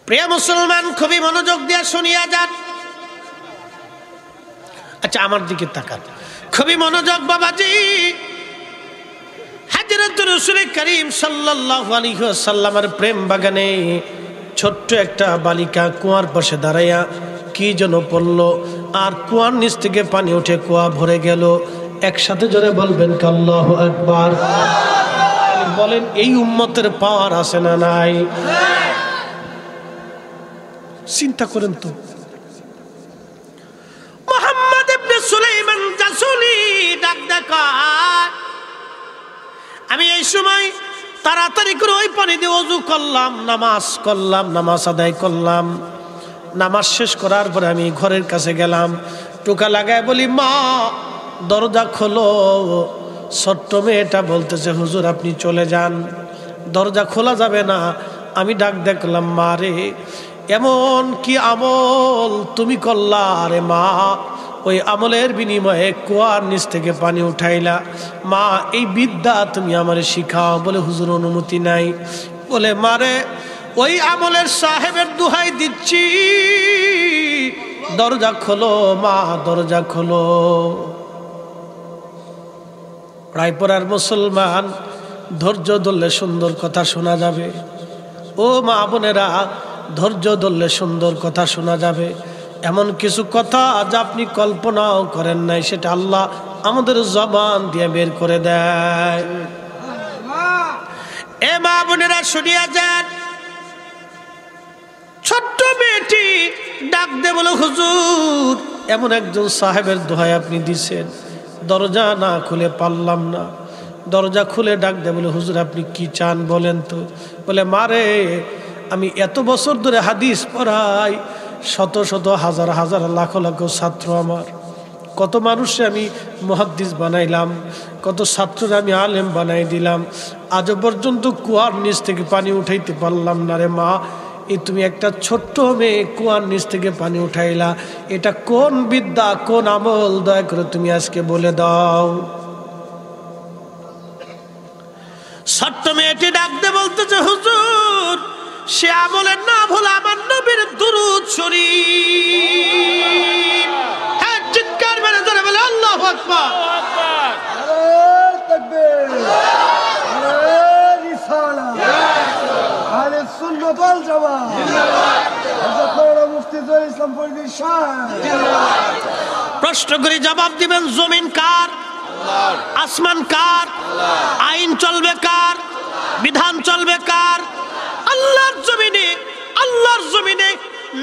প্রিয় মুসলমান, খুবই মনোযোগ দিয়ে শুনিয়া যান। আচ্ছা, আমার দিকে তাকান, খুবই মনোযোগ বাবাজি। হযরত রাসূল করিম সাল্লাল্লাহু আলাইহি ওয়াসাল্লামের প্রেম বাগানে ছোট্ট একটা বালিকা কুয়ার পাশে দাঁড়াইয়া কি যেন পড়ল, আর কুয়ার নিচ থেকে পানি উঠে কুয়া ভরে গেল। একসাথে জোরে বলবেন আল্লাহু আকবার। বলেন, এই উম্মতের পাওয়ার আছে না নাই? চিন্তা করেন তো, মুহাম্মদ ইবনে সুলাইমান জাসুলি ডাক দেখায়, আমি এই সময় তাড়াতাড়ি করে ওই পানি দিয়ে ওযু করলাম, নামাজ আদায় করলাম। নামাজ শেষ করার পরে আমি ঘরের কাছে গেলাম, টোকা লাগায় বলি, মা দরজা খোলো। ছোট্ট মেয়েটা বলতেছে, হুজুর আপনি চলে যান, দরজা খোলা যাবে না। আমি ডাক দেখলাম, মা রে, এমন কি আমল তুমি করলা রে মা? ওই আমলের বিনিময়ে কুয়ার নিচ থেকে পানি উঠাইলা। মা, এই বিদ্যা তুমি আমারে শিখাও। বলে, হুজুর অনুমতি নাই। বলে, মারে ওই আমলের সাহেবের দোহাই দিচ্ছি, দরজা খোলো মা, দরজা খোলো। রায়পুরার মুসলমান, ধৈর্য ধরলে সুন্দর কথা শোনা যাবে। ও মা বোনেরা, ধৈর্য ধরলে সুন্দর কথা শোনা যাবে। এমন কিছু কথা যা আপনি কল্পনাও করেন নাই, সেটা আল্লাহ আমাদের জবান দিয়ে বের করে দেয়। এ মা বোনেরা শুনিয়া যান। ছোট্ট মেয়েটি ডাক দে বলো, হুজুর এমন একজন সাহেবের দোহাই আপনি দিছেন, দরজা না খুলে পারলাম না। দরজা খুলে ডাক দে বলে, হুজুর আপনি কি চান বলেন তো। বলে, মারে আমি এত বছর ধরে হাদিস পড়াই, শত শত হাজার হাজার লাখ লাখ ছাত্র আমার, কত মানুষে আমি মুহাদ্দিস বানাইলাম, কত ছাত্ররা আমি আলেম বানাই দিলাম, আজও পর্যন্ত কুয়ার নিচ থেকে পানি উঠাইতে পারলাম না রে মা। এই তুমি একটা ছোট্ট মেয়ে কুয়ার নিচ থেকে পানি উঠাইলা, এটা কোন বিদ্যা, কোন আমল, দয়া করে তুমি আজকে বলে দাও। ছোট্ট মেয়েটি ডাকতে বলতেছে, হুজুর সে আমলের নাম হলো আমার নবীর দুরূদ শরীফ। হ্যাঁ, চিৎকার মেরে ধরে বলে আল্লাহু আকবার। প্রশ্ন করি, জবাব দিবেন, জমিন কার? আসমান কার? আইন চলবে কার? বিধান চলবে কার? আল্লাহর জমিনে। আল্লাহর জমিনে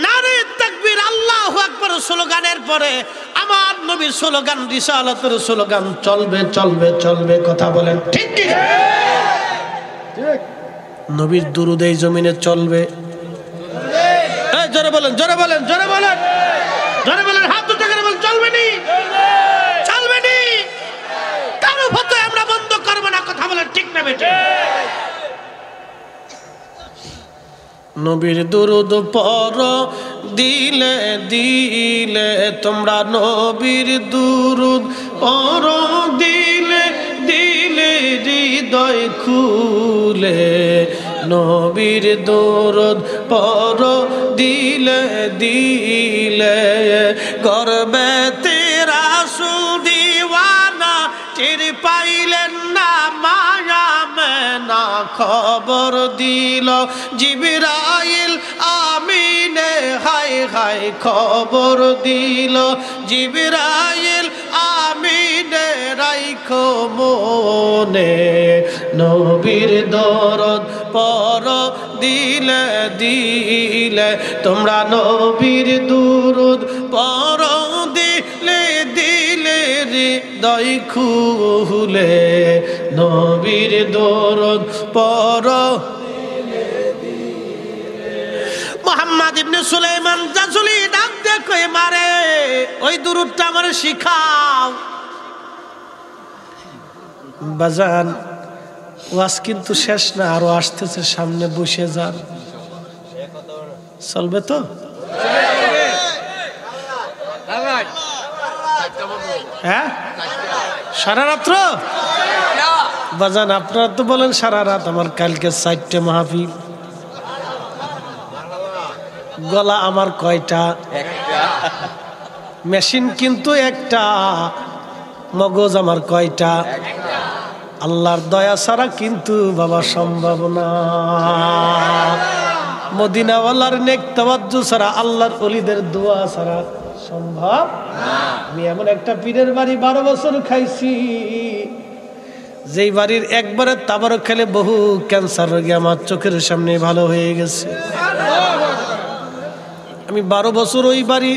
নারে তাকবীর, আল্লাহু আকবার স্লোগানের পরে আমার নবীর স্লোগান, রিসালাতের স্লোগান চলবে চলবে চলবে। কথা বলেন ঠিক কি? ঠিক। নবীর দুরূদ এই জমিনে চলবে। এই জোরে বলেন, জোরে বলেন, জোরে বলেন, জোরে বলেন, হাত দুটো করে বলেন, চলবে নি? চলবে নি? কারো ফতোয়া আমরা বন্ধ করব না। কথা বলেন ঠিক না বেঠিক? নবীর দুরূদ পড়ো দিলে দিলে, তোমরা নবীর দুরূদ পড়ো দিলে দিলে, হৃদয় খুলে নবীর দরুদ পড় দিলে দিলে গর্বে তেরা সুদিওয়ানা টের পাইলেন না মায়া মেনা খবর দিল জিবরাইল আমিনে হায় হায় খবর দিল জিবরাইল আমিনে রাইখো মনে নবীর দরদ পড় দিলে দিলে তোমরা নবীর দরুদ পড় দিলে দিলে হৃদয় খুলে নবীর দরুদ পড় মুহাম্মদ ইবনে সুলাইমান জাসুলি ডাক দেখে মারে ওই দুরুদটা আমারে শিখাও বাজান ওয়াজ কিন্তু শেষ না আরো আসতেছে সামনে বসে যান চলবে তো হ্যাঁ সারা রাত্র বাজান আপনারা তো বলেন সারা রাত আমার কালকে 4টে মাহফিল গলা আমার কয়টা মেশিন কিন্তু একটা মগজ আমার কয়টা আল্লাহর দয়া ছাড়া কিন্তু বাবা সম্ভব না মদিনাওয়ালার নেক তাওয়াজ্জু ছাড়া আল্লাহর ওলিদের দোয়া ছাড়া সম্ভব না আমি এমন একটা পীরের বাড়ি 12 বছর খাইছি যেই বাড়ির একবারে তাবারক খেলে বহু ক্যান্সার রোগী আমার চোখের সামনে ভালো হয়ে গেছে আমি 12 বছর ওই বাড়ি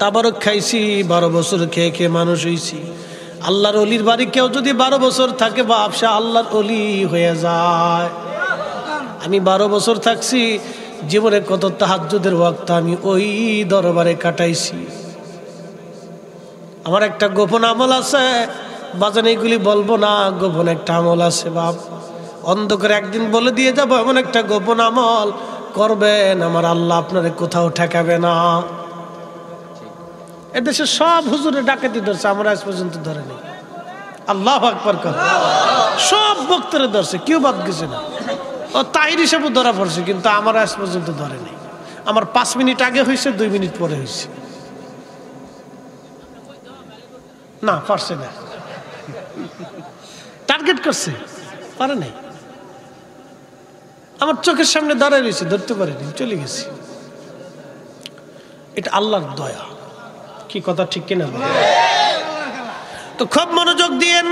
তাবারক খাইছি 12 বছর খেয়ে খেয়ে মানুষ হইছি আল্লাহর ওলির বাড়ি কেউ যদি 12 বছর থাকে বাপসা আল্লাহর ওলি হয়ে যায় আমি 12 বছর থাকছি জীবনে কত তাহাজ্জুদের ওয়াক্ত আমি ওই দরবারে কাটাইছি আমার একটা গোপন আমল আছে বাজান এইগুলি বলবো না গোপন একটা আমল আছে বাপ অন্ধকারে একদিন বলে দিয়ে যাবো এমন একটা গোপন আমল করবেন আমার আল্লাহ আপনারে কোথাও ঠেকাবে না এদেশে সব হুজুরে ডাকাতি ধরছে আমরা আজ পর্যন্ত ধরে নেই আল্লাহু আকবার কর সব বক্তরে ধরছে কেউ বাদ গেছে না ও তাহির হিসেবে ধরা পড়ছে কিন্তু আমার আজ পর্যন্ত ধরে নেই আমার 5 মিনিট আগে হয়েছে 2 মিনিট পরে হয়েছে না পারছে না টার্গেট করছে পারে নাই আমার চোখের সামনে দাঁড়ায় রয়েছে ধরতে পারেনি চলে গেছি এটা আল্লাহর দয়া কি কথা ঠিক কিনা তো খুব মনোযোগ দিয়েন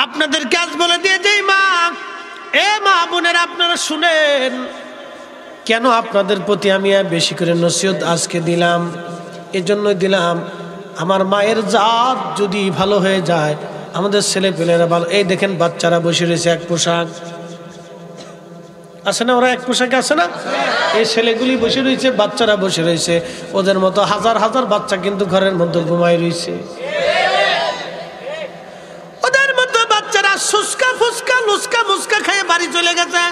আপনাদের কাজ বলে দিয়ে যাই মা মা বোনেরা আপনারা শুনেন কেন আপনাদের প্রতি আমি বেশি করে নসিহত আজকে দিলাম এজন্যই দিলাম আমার মায়ের জাত যদি ভালো হয়ে যায় আমাদের ছেলে পেলেরা ভালো এই দেখেন বাচ্চারা বসে রয়েছে এক পোশাক আছে না ওরা এক পোশাকে আছে না এই ছেলেগুলি বসে রয়েছে বাচ্চারা বসে রয়েছে ওদের মতো হাজার হাজার বাচ্চা কিন্তু ঘরের মধ্যে ঘুমায় রয়েছে ওদের মতো বাচ্চারা সুস্কা ফুসকা লুস্কা মুস্কা খেয়ে বাড়ি চলে গেছে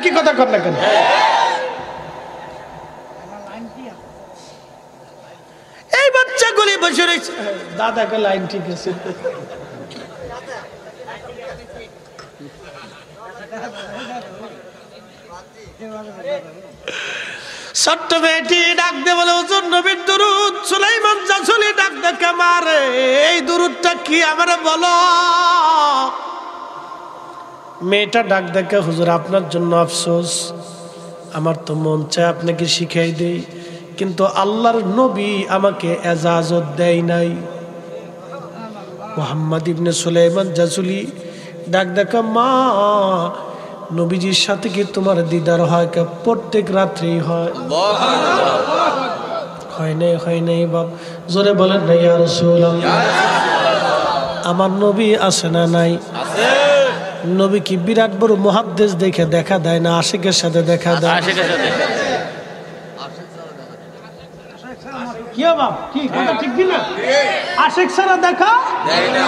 কি কথা কর না কেন এই বাচ্চাগুলি বসে রয়েছে দাদাকে লাইন ঠিক আছে ছোট্ট মেয়েটি ডাক দে বলে হুজুর নবীর দুরূদ সুলাইমান জাসুলি ডাক দেখে মারে এই দুরূদটা কি আমারে বলো মেয়েটা ডাক দেখে হুজুর আপনার জন্য আফসোস আমার তো মন চায় আপনাকে শিখাই দেই কিন্তু আল্লাহর নবী আমাকে এজাজত দেয় নাই মুহাম্মদ ইবনে সুলাইমান জাসুলি ডাক দেখে মা নবীজির সাথে কি তোমার দিদার হয় প্রত্যেক রাত্রেই হয় হয় নাই বাপ জোরে বলেন না ইয়া রাসূলুল্লাহ আমার নবী আছে না নাই নবী কি বিরাট বড় মুহাদ্দিস দেখে দেখা দেয় না আশিকের সাথে দেখা দেয় কি বাপ কি কথা ঠিক কি না আশিক ছাড়া দেখা দেয় না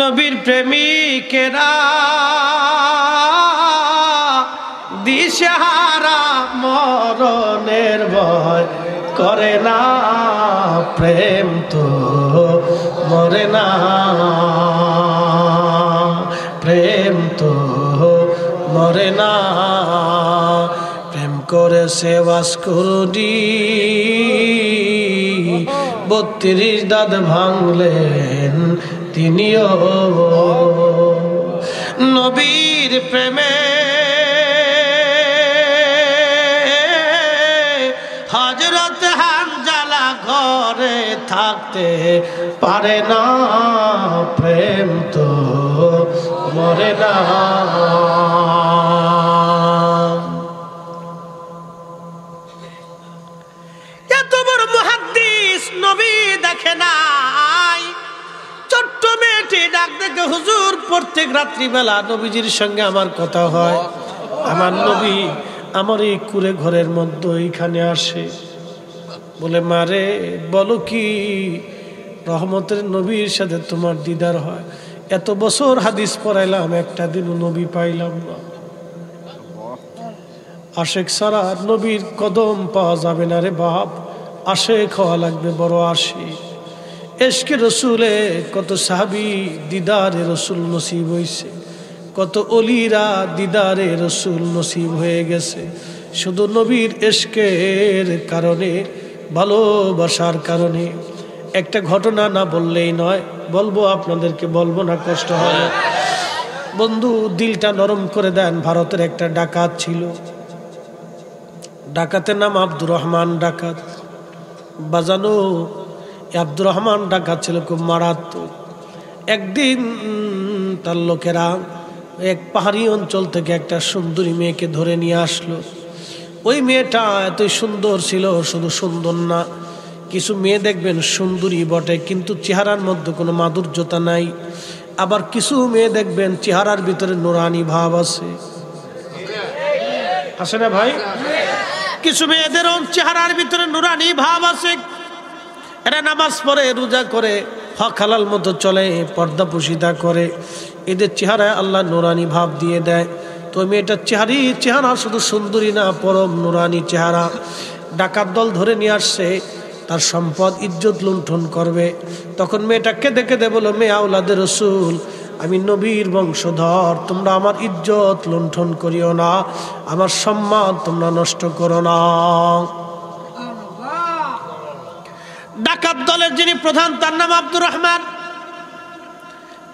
নবীর প্রেমিকেরা দিশেহারা মরণের ভয় করে না, প্রেম তো মরে না, প্রেম তো মরে না। প্রেম করেছে ওয়াসকরুনি, 32 দাঁত ভাঙলেন তিনিও। নবীর প্রেমে হযরত হানজালা ঘরে থাকতে পারে না, প্রেম তো মরে না। এত বড় মুহাদ্দিস নবী দেখে নাই। ছোট্ট মেয়েটি ডাক দেখে, হুজুর প্রত্যেক রাত্রিবেলা নবীজির সঙ্গে আমার কথা হয়। আমার নবী আমার এই কুড়ে ঘরের মধ্যে এইখানে আসে। বলে মারে বলো কি, রহমতের নবীর সাথে তোমার দিদার হয়। এত বছর হাদিস পড়াইলাম, একটা দিনও নবী পাইলাম না। আশেক ছাড়া নবীর কদম পাওয়া যাবে না রে বাপ, আশেক হওয়া লাগবে বড় আশিক। এশকে রসুলে কত সাহাবী দিদারে রসুল নসিব হয়েছে, কত অলিরা দিদারে রসুল নসিব হয়ে গেছে, শুধু নবীর এশকের কারণে, ভালোবাসার কারণে। একটা ঘটনা না বললেই নয়, বলবো আপনাদেরকে, বলবো না কষ্ট হয়। বন্ধু দিলটা নরম করে দেন। ভারতের একটা ডাকাত ছিল, ডাকাতের নাম আব্দুর রহমান ডাকাত। বাজানো আব্দুর রহমান ডাকাত ছিল খুব মারাত্মক। একদিন তার লোকেরা এক পাহাড়ি অঞ্চল থেকে একটা সুন্দরী মেয়েকে ধরে নিয়ে আসলো। ওই মেয়েটা এতই সুন্দর ছিল, শুধু সুন্দর না, কিছু মেয়ে দেখবেন সুন্দরী বটে কিন্তু চেহারার মধ্যে কোনো মাধুর্যতা নাই। আবার কিছু মেয়ে দেখবেন চেহারার ভিতরে নুরানি ভাব আছে, আছে না ভাই? কিছু মেয়েদের চেহারার ভিতরে নুরানি ভাব আছে। এরা নামাজ পড়ে, রোজা করে, হক হালাল মতো চলে, পর্দা পুশিদা করে, এদের চেহারায় আল্লাহ নুরানি ভাব দিয়ে দেয়। তো মেয়েটার চেহারা শুধু সুন্দরী না, পরম নুরানি চেহারা। ডাকাত দল ধরে নিয়ে আসছে, তার সম্পদ ইজ্জত লুণ্ঠন করবে। তখন মেয়েটা কেঁদে কেঁদে বলো, মেয়ে আওলাদে রসুল, আমি নবীর বংশধর, তোমরা আমার ইজ্জত লুণ্ঠন করিও না, আমার সম্মান তোমরা নষ্ট করো না। ডাকাত দলের যিনি প্রধান তার নাম আব্দুর রহমান।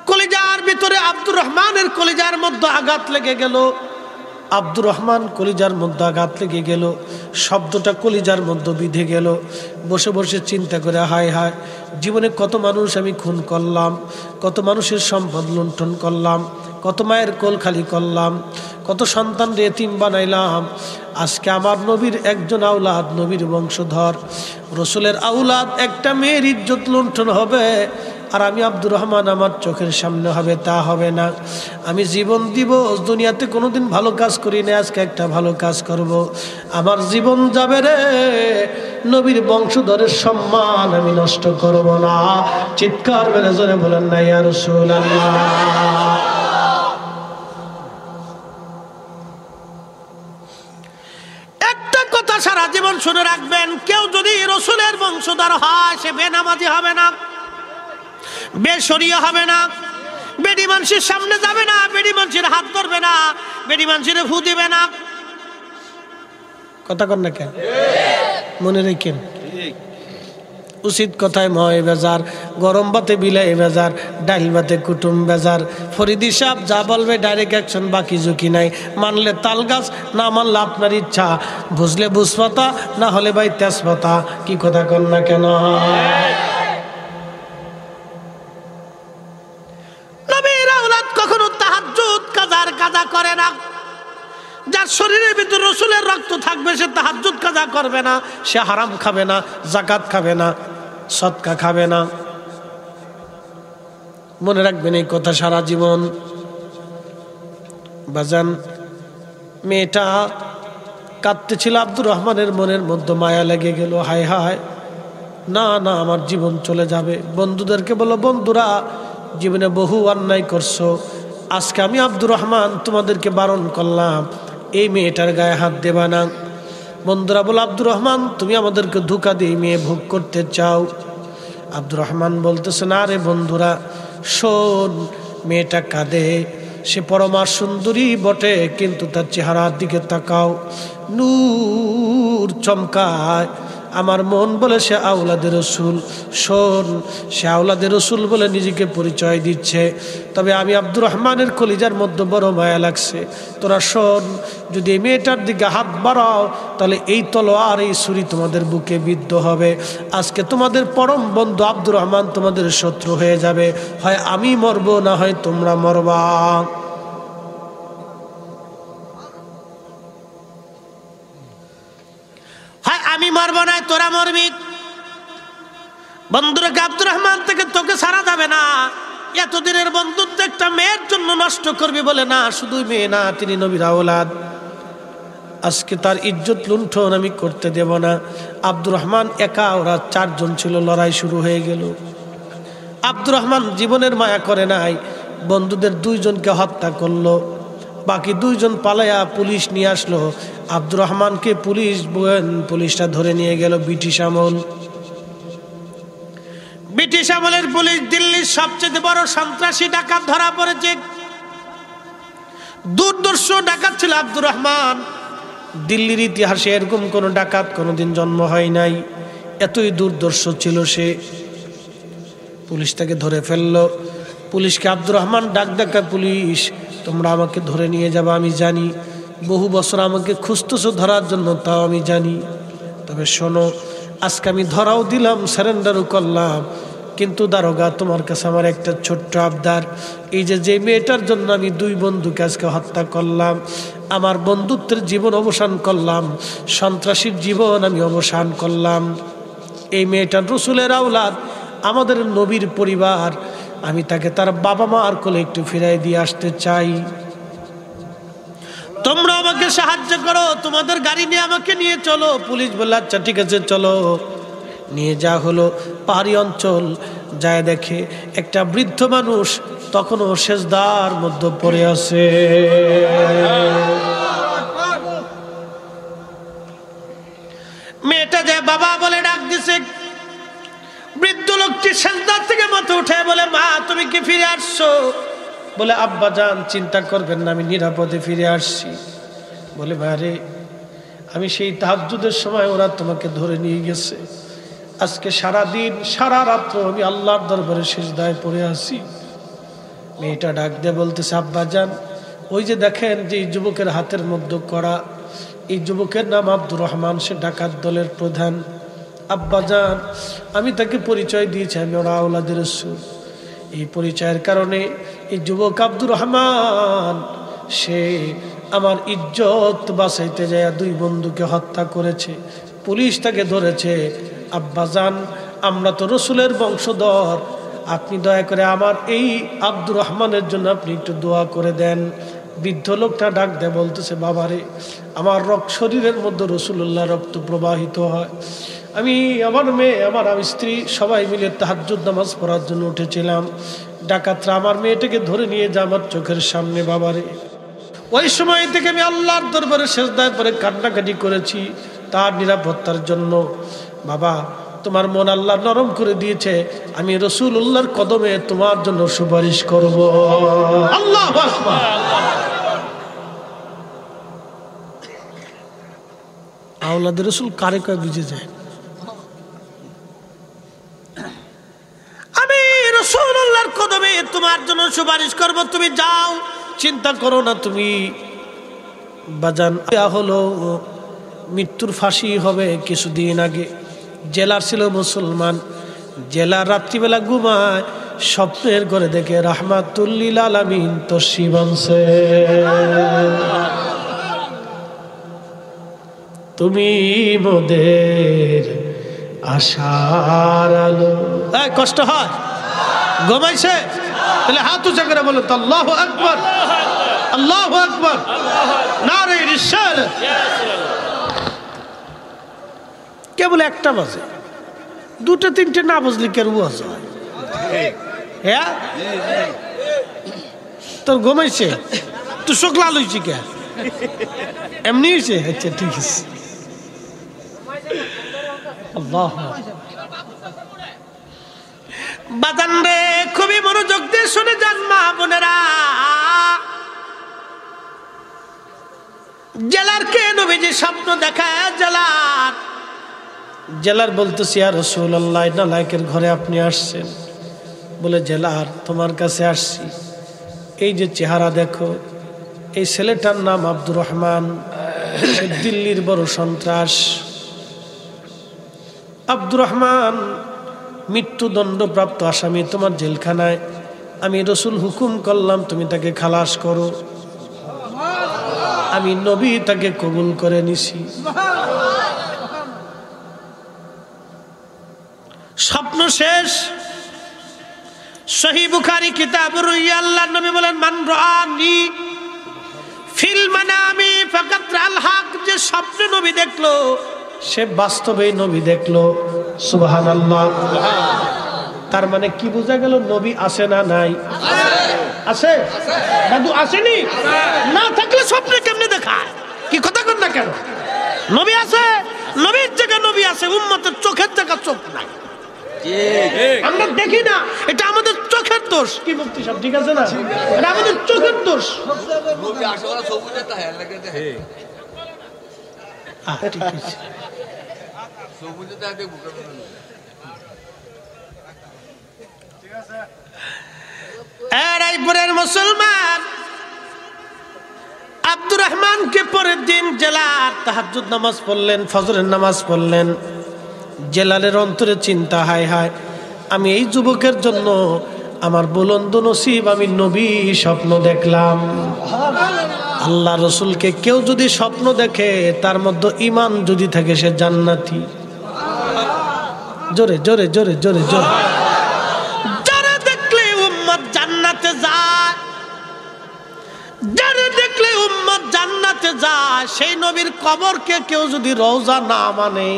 কলিজার ভিতরে আব্দুর রহমানের কলিজার মধ্যে আঘাত লেগে গেল। আব্দুর রহমান কলিজার মধ্যে আঘাত লেগে গেল, শব্দটা কলিজার মধ্যে বিঁধে গেল। বসে বসে চিন্তা করে, হায় হায়, জীবনে কত মানুষ আমি খুন করলাম, কত মানুষের সম্পদ লুণ্ঠন করলাম, কত মায়ের কোল খালি করলাম, কত সন্তান এতিম বানাইলাম। আজকে আমার নবীর একজন আওলাদ, নবীর বংশধর, রসুলের আওলাদ, একটা মেয়ের ইজ্জত লুণ্ঠন হবে, আর আমি আব্দুর রহমান আমার চোখের সামনে হবে, তা হবে না। আমি জীবন দিব, দুনিয়াতে কোনোদিন ভালো কাজ করি না, আজকে একটা ভালো কাজ করব, আমার জীবন যাবে রে, নবীর বংশধরের সম্মান আমি নষ্ট করব না। চিৎকার মেরে জোরে বলেন না ইয়া রাসূলুল্লাহ। একটা কথা সারা জীবন শুনে রাখবেন, কেউ যদি রসুলের বংশধর হয় সে বেনামাজি হবে না, বেশরিয়া হবে না, বেডি মানুষের সামনে যাবে না, বেডি মানুষের হাত ধরবে না, বেডি মানুষের ফু দিবে না। কথা কন না কেন? মনে রেখেন, উচিত কথায় ময় বেজার, গরম ভাতে বিলাই বেজার, ডাইল ভাতে কুটুম বেজার। ফরিদি সাহেব যা বলবে ডাইরেক্ট অ্যাকশন, বাকি ঝুঁকি নাই। মানলে তাল গাছ, না মানলে আপনার ইচ্ছা, বুঝলে বুঝপাতা, না হলে ভাই তেজপাতা। কি কথা কন না কেন? নবীর আওলাদ কখনো তাহাজ্জুদ কাজা করে না। যার শরীরের ভিতরে রসুলের রক্ত থাকবে সে তাহাজ্জুদ কাজা করবে না, সে হারাম খাবে না, যাকাত খাবে না, সদকা খাবে না। মনে রাখবেন এই কথা সারা জীবন। বাজান, মেয়েটা কাঁদতেছিল, আব্দুর রহমানের মনের মধ্যে মায়া লেগে গেল। হায় হায়, না না, আমার জীবন চলে যাবে। বন্ধুদেরকে বলো, বন্ধুরা, জীবনে বহু অন্যায় করছো, আজকে আমি আব্দুর রহমান তোমাদেরকে বারণ করলাম, এই মেয়েটার গায়ে হাত দেবা না। বন্ধুরা বলে, আব্দুর রহমান তুমি আমাদেরকে ধোঁকা দিয়ে মেয়ে ভোগ করতে চাও? আব্দুর রহমান বলতেছে, না রে বন্ধুরা, শোন, মেয়েটা কাঁদে, সে পরমা সুন্দরী বটে, কিন্তু তার চেহারার দিকে তাকাও, নূর চমকায়। আমার মন বলে সে আওলাদে রসুল। শোন, সে আওলাদে রসুল বলে নিজেকে পরিচয় দিচ্ছে, তবে আমি আব্দুর রহমানের কলিজার মধ্যে বড় মায়া লাগছে। তোরা শোন, যদি এই মেয়েটার দিকে হাত বাড়াও তাহলে এই তলোয়ার, এই ছুরি তোমাদের বুকে বিদ্ধ হবে। আজকে তোমাদের পরম বন্ধু আব্দুর রহমান তোমাদের শত্রু হয়ে যাবে। হয় আমি মরব, না হয় তোমরা মরবা। আমি মরব না, তোরা মরবি। বন্ধুরা, আব্দুর রহমান থেকে তোকে ছাড়া যাবে না। এতদিনের বন্ধুত্ব একটা মেয়ের জন্য নষ্ট করবি বলে না, শুধু মেয়ে না, তিনি নবীর আওলাদ। আজকে তার ইজ্জত লুণ্ঠন আমি করতে দেব না। আব্দুর রহমান একা, ওরা চারজন ছিল, লড়াই শুরু হয়ে গেল। আব্দুর রহমান জীবনের মায়া করে নাই, বন্ধুদের দুইজনকে হত্যা করলো, বাকি দুইজন পালায়া পুলিশ নিয়ে আসলো। আব্দুর রহমানকে পুলিশটা ধরে নিয়ে গেল ব্রিটিশ আমল। ব্রিটিশ আমলের পুলিশ, দিল্লির সবচেয়ে বড় সন্ত্রাসী ডাকাত ধরা পড়েছে। দুর্দর্শ ডাকাত ছিল আব্দুর রহমান। দিল্লির ইতিহাসে এরকম কোন ডাকাত কোনোদিন জন্ম হয় নাই, এতই দুর্দর্শ ছিল সে। পুলিশ তাকে ধরে ফেললো। পুলিশকে আব্দুর রহমান ডাক ডাকা, পুলিশ তোমরা আমাকে ধরে নিয়ে যাবে, আমি জানি বহু বছর আমাকে খুঁজতেছো ধরার জন্য, তাও আমি জানি, তবে শোনো, আজকে আমি ধরাও দিলাম, সারেন্ডারও করলাম, কিন্তু দারোগা তোমার কাছে আমার একটা ছোট্ট আবদার। এই যে মেয়েটার জন্য আমি দুই বন্ধুকে আজকে হত্যা করলাম, আমার বন্ধুত্বের জীবন অবসান করলাম, সন্ত্রাসীর জীবন আমি অবসান করলাম। এই মেয়েটার রসুলের আওলাদ, আমাদের নবীর পরিবার, আমি তাকে তার বাবা মা আর কোলে একটু ফিরাই দিয়ে আসতে চাই। তোমরা আমাকে সাহায্য করো, তোমাদের গাড়ি নিয়ে আমাকে নিয়ে চলো। পুলিশ বলল, আচ্ছা ঠিক আছে চলো। নিয়ে যা হলো পাহাড়ি অঞ্চল, যায় দেখে একটা বৃদ্ধ মানুষ তখনও সেজদার মধ্যে পড়ে আছে। মেয়েটা যে বাবা বলে ডাক দিছে। বৃদ্ধ লোকটি সেজদার থেকে মাথা উঠে বলে, মা তুমি কি ফিরে আসছো? বলে, আব্বা জান চিন্তা করবেন না, আমি নিরাপদে ফিরে আসছি। বলে, মারে, আমি সেই তাহাজ্জুদের সময় ওরা তোমাকে ধরে নিয়ে গেছে, আজকে সারা দিন সারা রাত্র আমি আল্লাহর দরবারে সিজদায় পড়ে আছি। মেয়েটা ডাক দিয়ে বলতেছে, আব্বা জান, ওই যে দেখেন যে এই যুবকের হাতের মধ্যে করা, এই যুবকের নাম আব্দুর রহমান, সে ডাকাত দলের প্রধান। আব্বা জান, আমি তাকে পরিচয় দিয়েছি আমি ওরা আওলাদের রাসূল। এই পরিচয়ের কারণে এই যুবক আব্দুর রহমান সে আমার ইজ্জত বাঁচাইতে যায় দুই বন্ধুকে হত্যা করেছে, পুলিশ তাকে ধরেছে। আব্বা জান, আমরা তো রসুলের বংশধর, আপনি দয়া করে আমার এই আব্দুর রহমানের জন্য আপনি একটু দোয়া করে দেন। বৃদ্ধ লোকটা ডাক দেয়, বলতেছে, বাবারে, আমার শরীরের মধ্যে রসুল্লাহ রক্ত প্রবাহিত হয়। আমি, আমার মেয়ে, আমার স্ত্রী সবাই মিলে তাহাজ্জুদ নামাজ পড়ার জন্য উঠেছিলাম, ডাকাতরা আমার মেয়েটাকে ধরে নিয়ে যায় আমার চোখের সামনে। বাবারে, ওই সময় থেকে আমি আল্লাহর দরবারে সিজদায় পড়ে কান্নাকাটি করেছি তার নিরাপত্তার জন্য। বাবা, তোমার মন আল্লাহ নরম করে দিয়েছে, আমি রাসূলুল্লাহর কদমে তোমার জন্য সুপারিশ করব। আল্লাহু আকবার। আওলাদের রাসূল কারে কয় বুঝে যায়। আমি রাসূলুল্লাহর কদমে তোমার জন্য সুপারিশ করব, তুমি যাও, চিন্তা করো না তুমি। বাজান হলো মৃত্যুর ফাঁসি হবে কিছুদিন আগে। জেলার ছিল মুসলমান, জেলার রাত্রিবেলা ঘুমায়, স্বপ্নের ঘরে দেখে রাহমাতুল লিল আলামিন তশরিফ আনছে। তুমি মোদের আশার আলো। কষ্ট হয়, ঘুমাইছে, তাহলে হাত উঁচা করে বলো তো আল্লাহু আকবার, আল্লাহু আকবার, নারে রিসালাত। কেবল একটা বাজে, দুটো তিনটে না বুঝলি কেন ওয়াজ হয়? হ্যাঁ, তোর ঘুমাইছে, তুই চোখ লাল হয়েছি কে? এমনি হয়েছে? আচ্ছা ঠিক আছে। আল্লাহ বাজান রে, খুবই মনোযোগ দিয়ে শুনে যান মা বোনেরা। জেলারকে নবীজি স্বপ্ন দেখায়। জেলার বলতেছি ইয়া রাসূলুল্লাহ, নালায়েকের ঘরে আপনি আসছেন। বলে জেলার, তোমার কাছে আসছি, এই যে চেহারা দেখো, এই ছেলেটার নাম আব্দুর রহমান, দিল্লির বড় সন্ত্রাস। আব্দুর রহমান মৃত্যুদণ্ডপ্রাপ্ত আসামি তোমার জেলখানায়। আমি রসুল হুকুম করলাম তুমি তাকে খালাস করো। আমি নবী তাকে কবুল করে নিছি। স্বপ্ন শেষ। সহিহ বুখারী কিতাবুর রুইয়া, আল্লাহর নবী বলেন মান রাআনি ফিল মানামি ফাকাত রাআল হক। যে স্বপ্নে নবী দেখলো সে বাস্তবেই নবী দেখলো। সুবহানাল্লাহ। তার মানে কি বোঝা গেল? নবী আছে না নাই? আছে। দাদু আসেনি? না থাকলে স্বপ্নে কেমনে দেখায়? কি কথা কর না কেন? নবী আছে, নবীর জায়গায় নবী আছে, উম্মতের চোখের জায়গা চোখ নাই। আমরা দেখি না, এটা আমাদের চোখের দোষ। কি মুফতি সাহেব ঠিক আছে না? এটা আমাদের চোখের দোষ। ঠিক আছে। রায়পুরের মুসলমান আব্দুর রহমানকে পরের দিন জেলার তাহাজ্জুদ নামাজ পড়লেন, ফজরের নামাজ পড়লেন। জেলালের অন্তরে চিন্তা, হায় হায়, আমি এই যুবকের জন্য আমার বুলন্দ নসিব, আমি নবী স্বপ্ন দেখলাম। আল্লাহ রসুলকে কেউ যদি স্বপ্ন দেখে, তার মধ্যে ঈমান যদি থাকে, সে জান্নাতি। জোরে জোরে জোরে জোরে জোরে। যারা দেখলে উম্মত জান্নাতে যায়, যারা দেখলে উম্মত জান্নাতে যায়, সেই নবীর কবরকে কেউ যদি রওজা না মানে,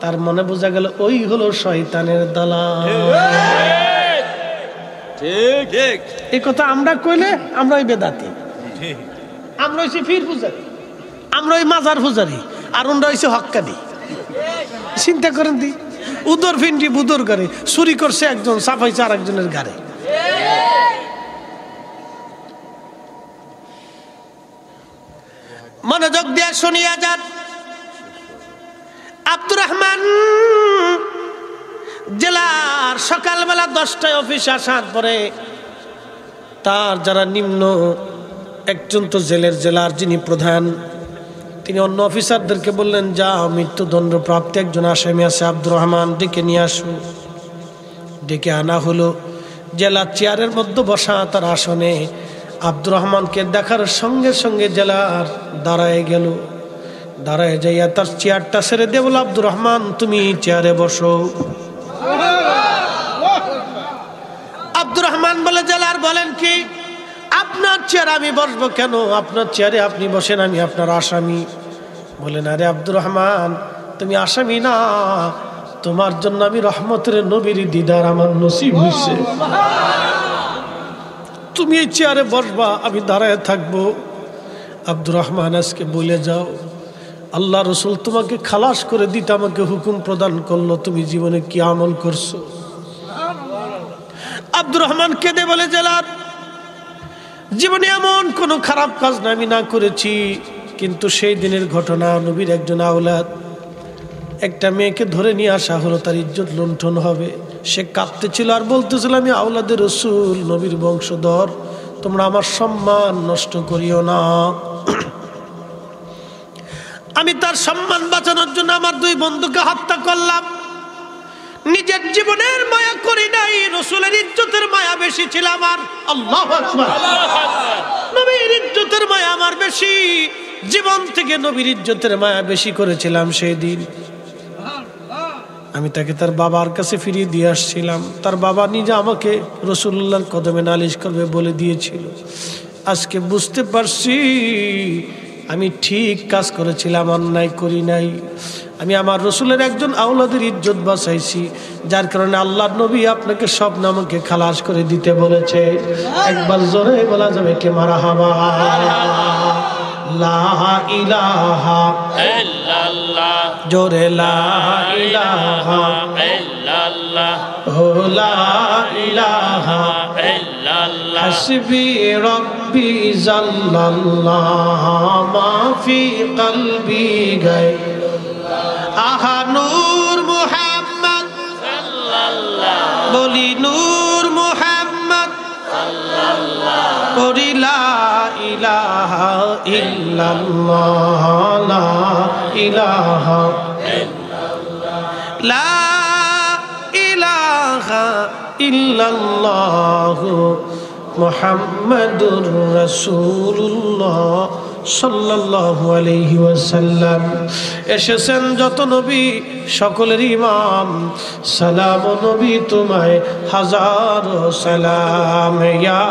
তার মনে বোঝা গেল ওই হলো শয়তানের দালাল। ঠিক ঠিক। এই কথা আমরা কইলে আমরা ওই বেদাতি, আমরা হইছি পীর পূজারি, আমরা ওই মাজার পূজারি, আর ওনরা হইছে হক্কানি। চিন্তা করেন দি, উদর ফিন্ডি বুদর গাড়ি চুরি করছে একজন, সাফাইছে আর একজনের গাড়ি। মনোযোগ দিয়ে শুনিয়া যান। আব্দুর রহমান জেলার সকালবেলা 10টায় অফিস আসার পরে তার যারা নিম্ন, একজন তো জেলার যিনি প্রধান, তিনি অন্য অফিসারদেরকে বললেন, যা মৃত্যুদণ্ড প্রাপ্ত একজন আসামি আছে, আব্দুর রহমান, ডেকে নিয়ে আসো। ডেকে আনা হলো। জেলার চেয়ারের মধ্যে বসা তার আসনে। আব্দুর রহমানকে দেখার সঙ্গে সঙ্গে জেলার দাঁড়ায় গেল। দাঁড়ায় যাইয়া তার চেয়ারটা ছেড়ে দিয়ে বলো, আব্দুর রহমান তুমি চেয়ারে বসো। আব্দুর রহমান বলে, জেলার বলেন কি? আপনার চেয়ারে আমি বসবো কেন? আপনার চেয়ারে আপনি বসেন, আমি আপনার আসামি। বলেন, আরে আব্দুর রহমান, তুমি আসামি না, তোমার জন্য আমি রহমতের নবীর দিদার আমার নসিব হইছে। তুমি এই চেয়ারে বসবা, আমি দাঁড়ায় থাকবো। আব্দুর রহমান আজকে বলে যাও, আল্লাহ রসুল তোমাকে খালাস করে দিতে আমাকে হুকুম প্রদান করলো, তুমি জীবনে কি আমল করছো? আব্দুর রহমান কেঁদে বলে, জেলার, জীবনে এমন কোনো খারাপ কাজ না আমি না করেছি, কিন্তু সেই দিনের ঘটনা, নবীর একজন আওলাদ, একটা মেয়েকে ধরে নিয়ে আসা হলো, তার ইজ্জত লুণ্ঠন হবে। সে কাঁদতেছিল আর বলতেছিল, আমি আওলাদের রসুল, নবীর বংশধর, তোমরা আমার সম্মান নষ্ট করিও না। আমি তার সম্মান বাঁচানোর জন্য আমার 2 বন্ধুকে হত্যা করলাম। নিজের জীবনের মায়া করি নাই, রসুলের ইজ্জতের মায়া বেশি ছিল আমার। আল্লাহু আকবার। নবীর ইজ্জতের মায়া আমার বেশি, জীবন থেকে নবীর ইজ্জতের মায়া বেশি করেছিলাম। সেই দিন আমি তাকে তার বাবার কাছে ফিরিয়ে দিয়ে আসছিলাম। তার বাবা নিজে আমাকে রসুল্লাহর কদমে নালিশ করবে বলে দিয়েছিল। আজকে বুঝতে পারছি আমি ঠিক কাজ করেছিলাম, অন্যায় করি নাই। আমি আমার রসুলের একজন আওলাদের ইজ্জত বাঁচাইছি, যার কারণে আল্লাহর নবী আপনাকে সব নামকে খালাস করে দিতে বলেছে। একবার জোরে বলা যাবে কে মারহাবা। লা ইলাহা ইল্লাল্লাহ জোরে লা ইলাহা ইল্লাল্লাহ লা ইলাহা ইল্লাল্লাহ হাসবি রব্বি জাল্লাল্লাহ মা ফি কলবি গায়রুল্লাহ আহা নূর মুহাম্মদ সাল্লাল্লাহ বলি নূর মুহাম্মদ সাল্লাল্লাহ করি লা ইলাহা ইল্লাল্লাহ লা ইলাহা লা ইলাহা ইল্লাল্লাহ মুহাম্মাদুর রাসূলুল্লাহ সাল্লাল্লাহু আলাইহি ওয়াসাল্লাম। এসেছেন যত নবী সকলের ইমাম, সালাম নবী তোমায় হাজারো সালাম। ইয়া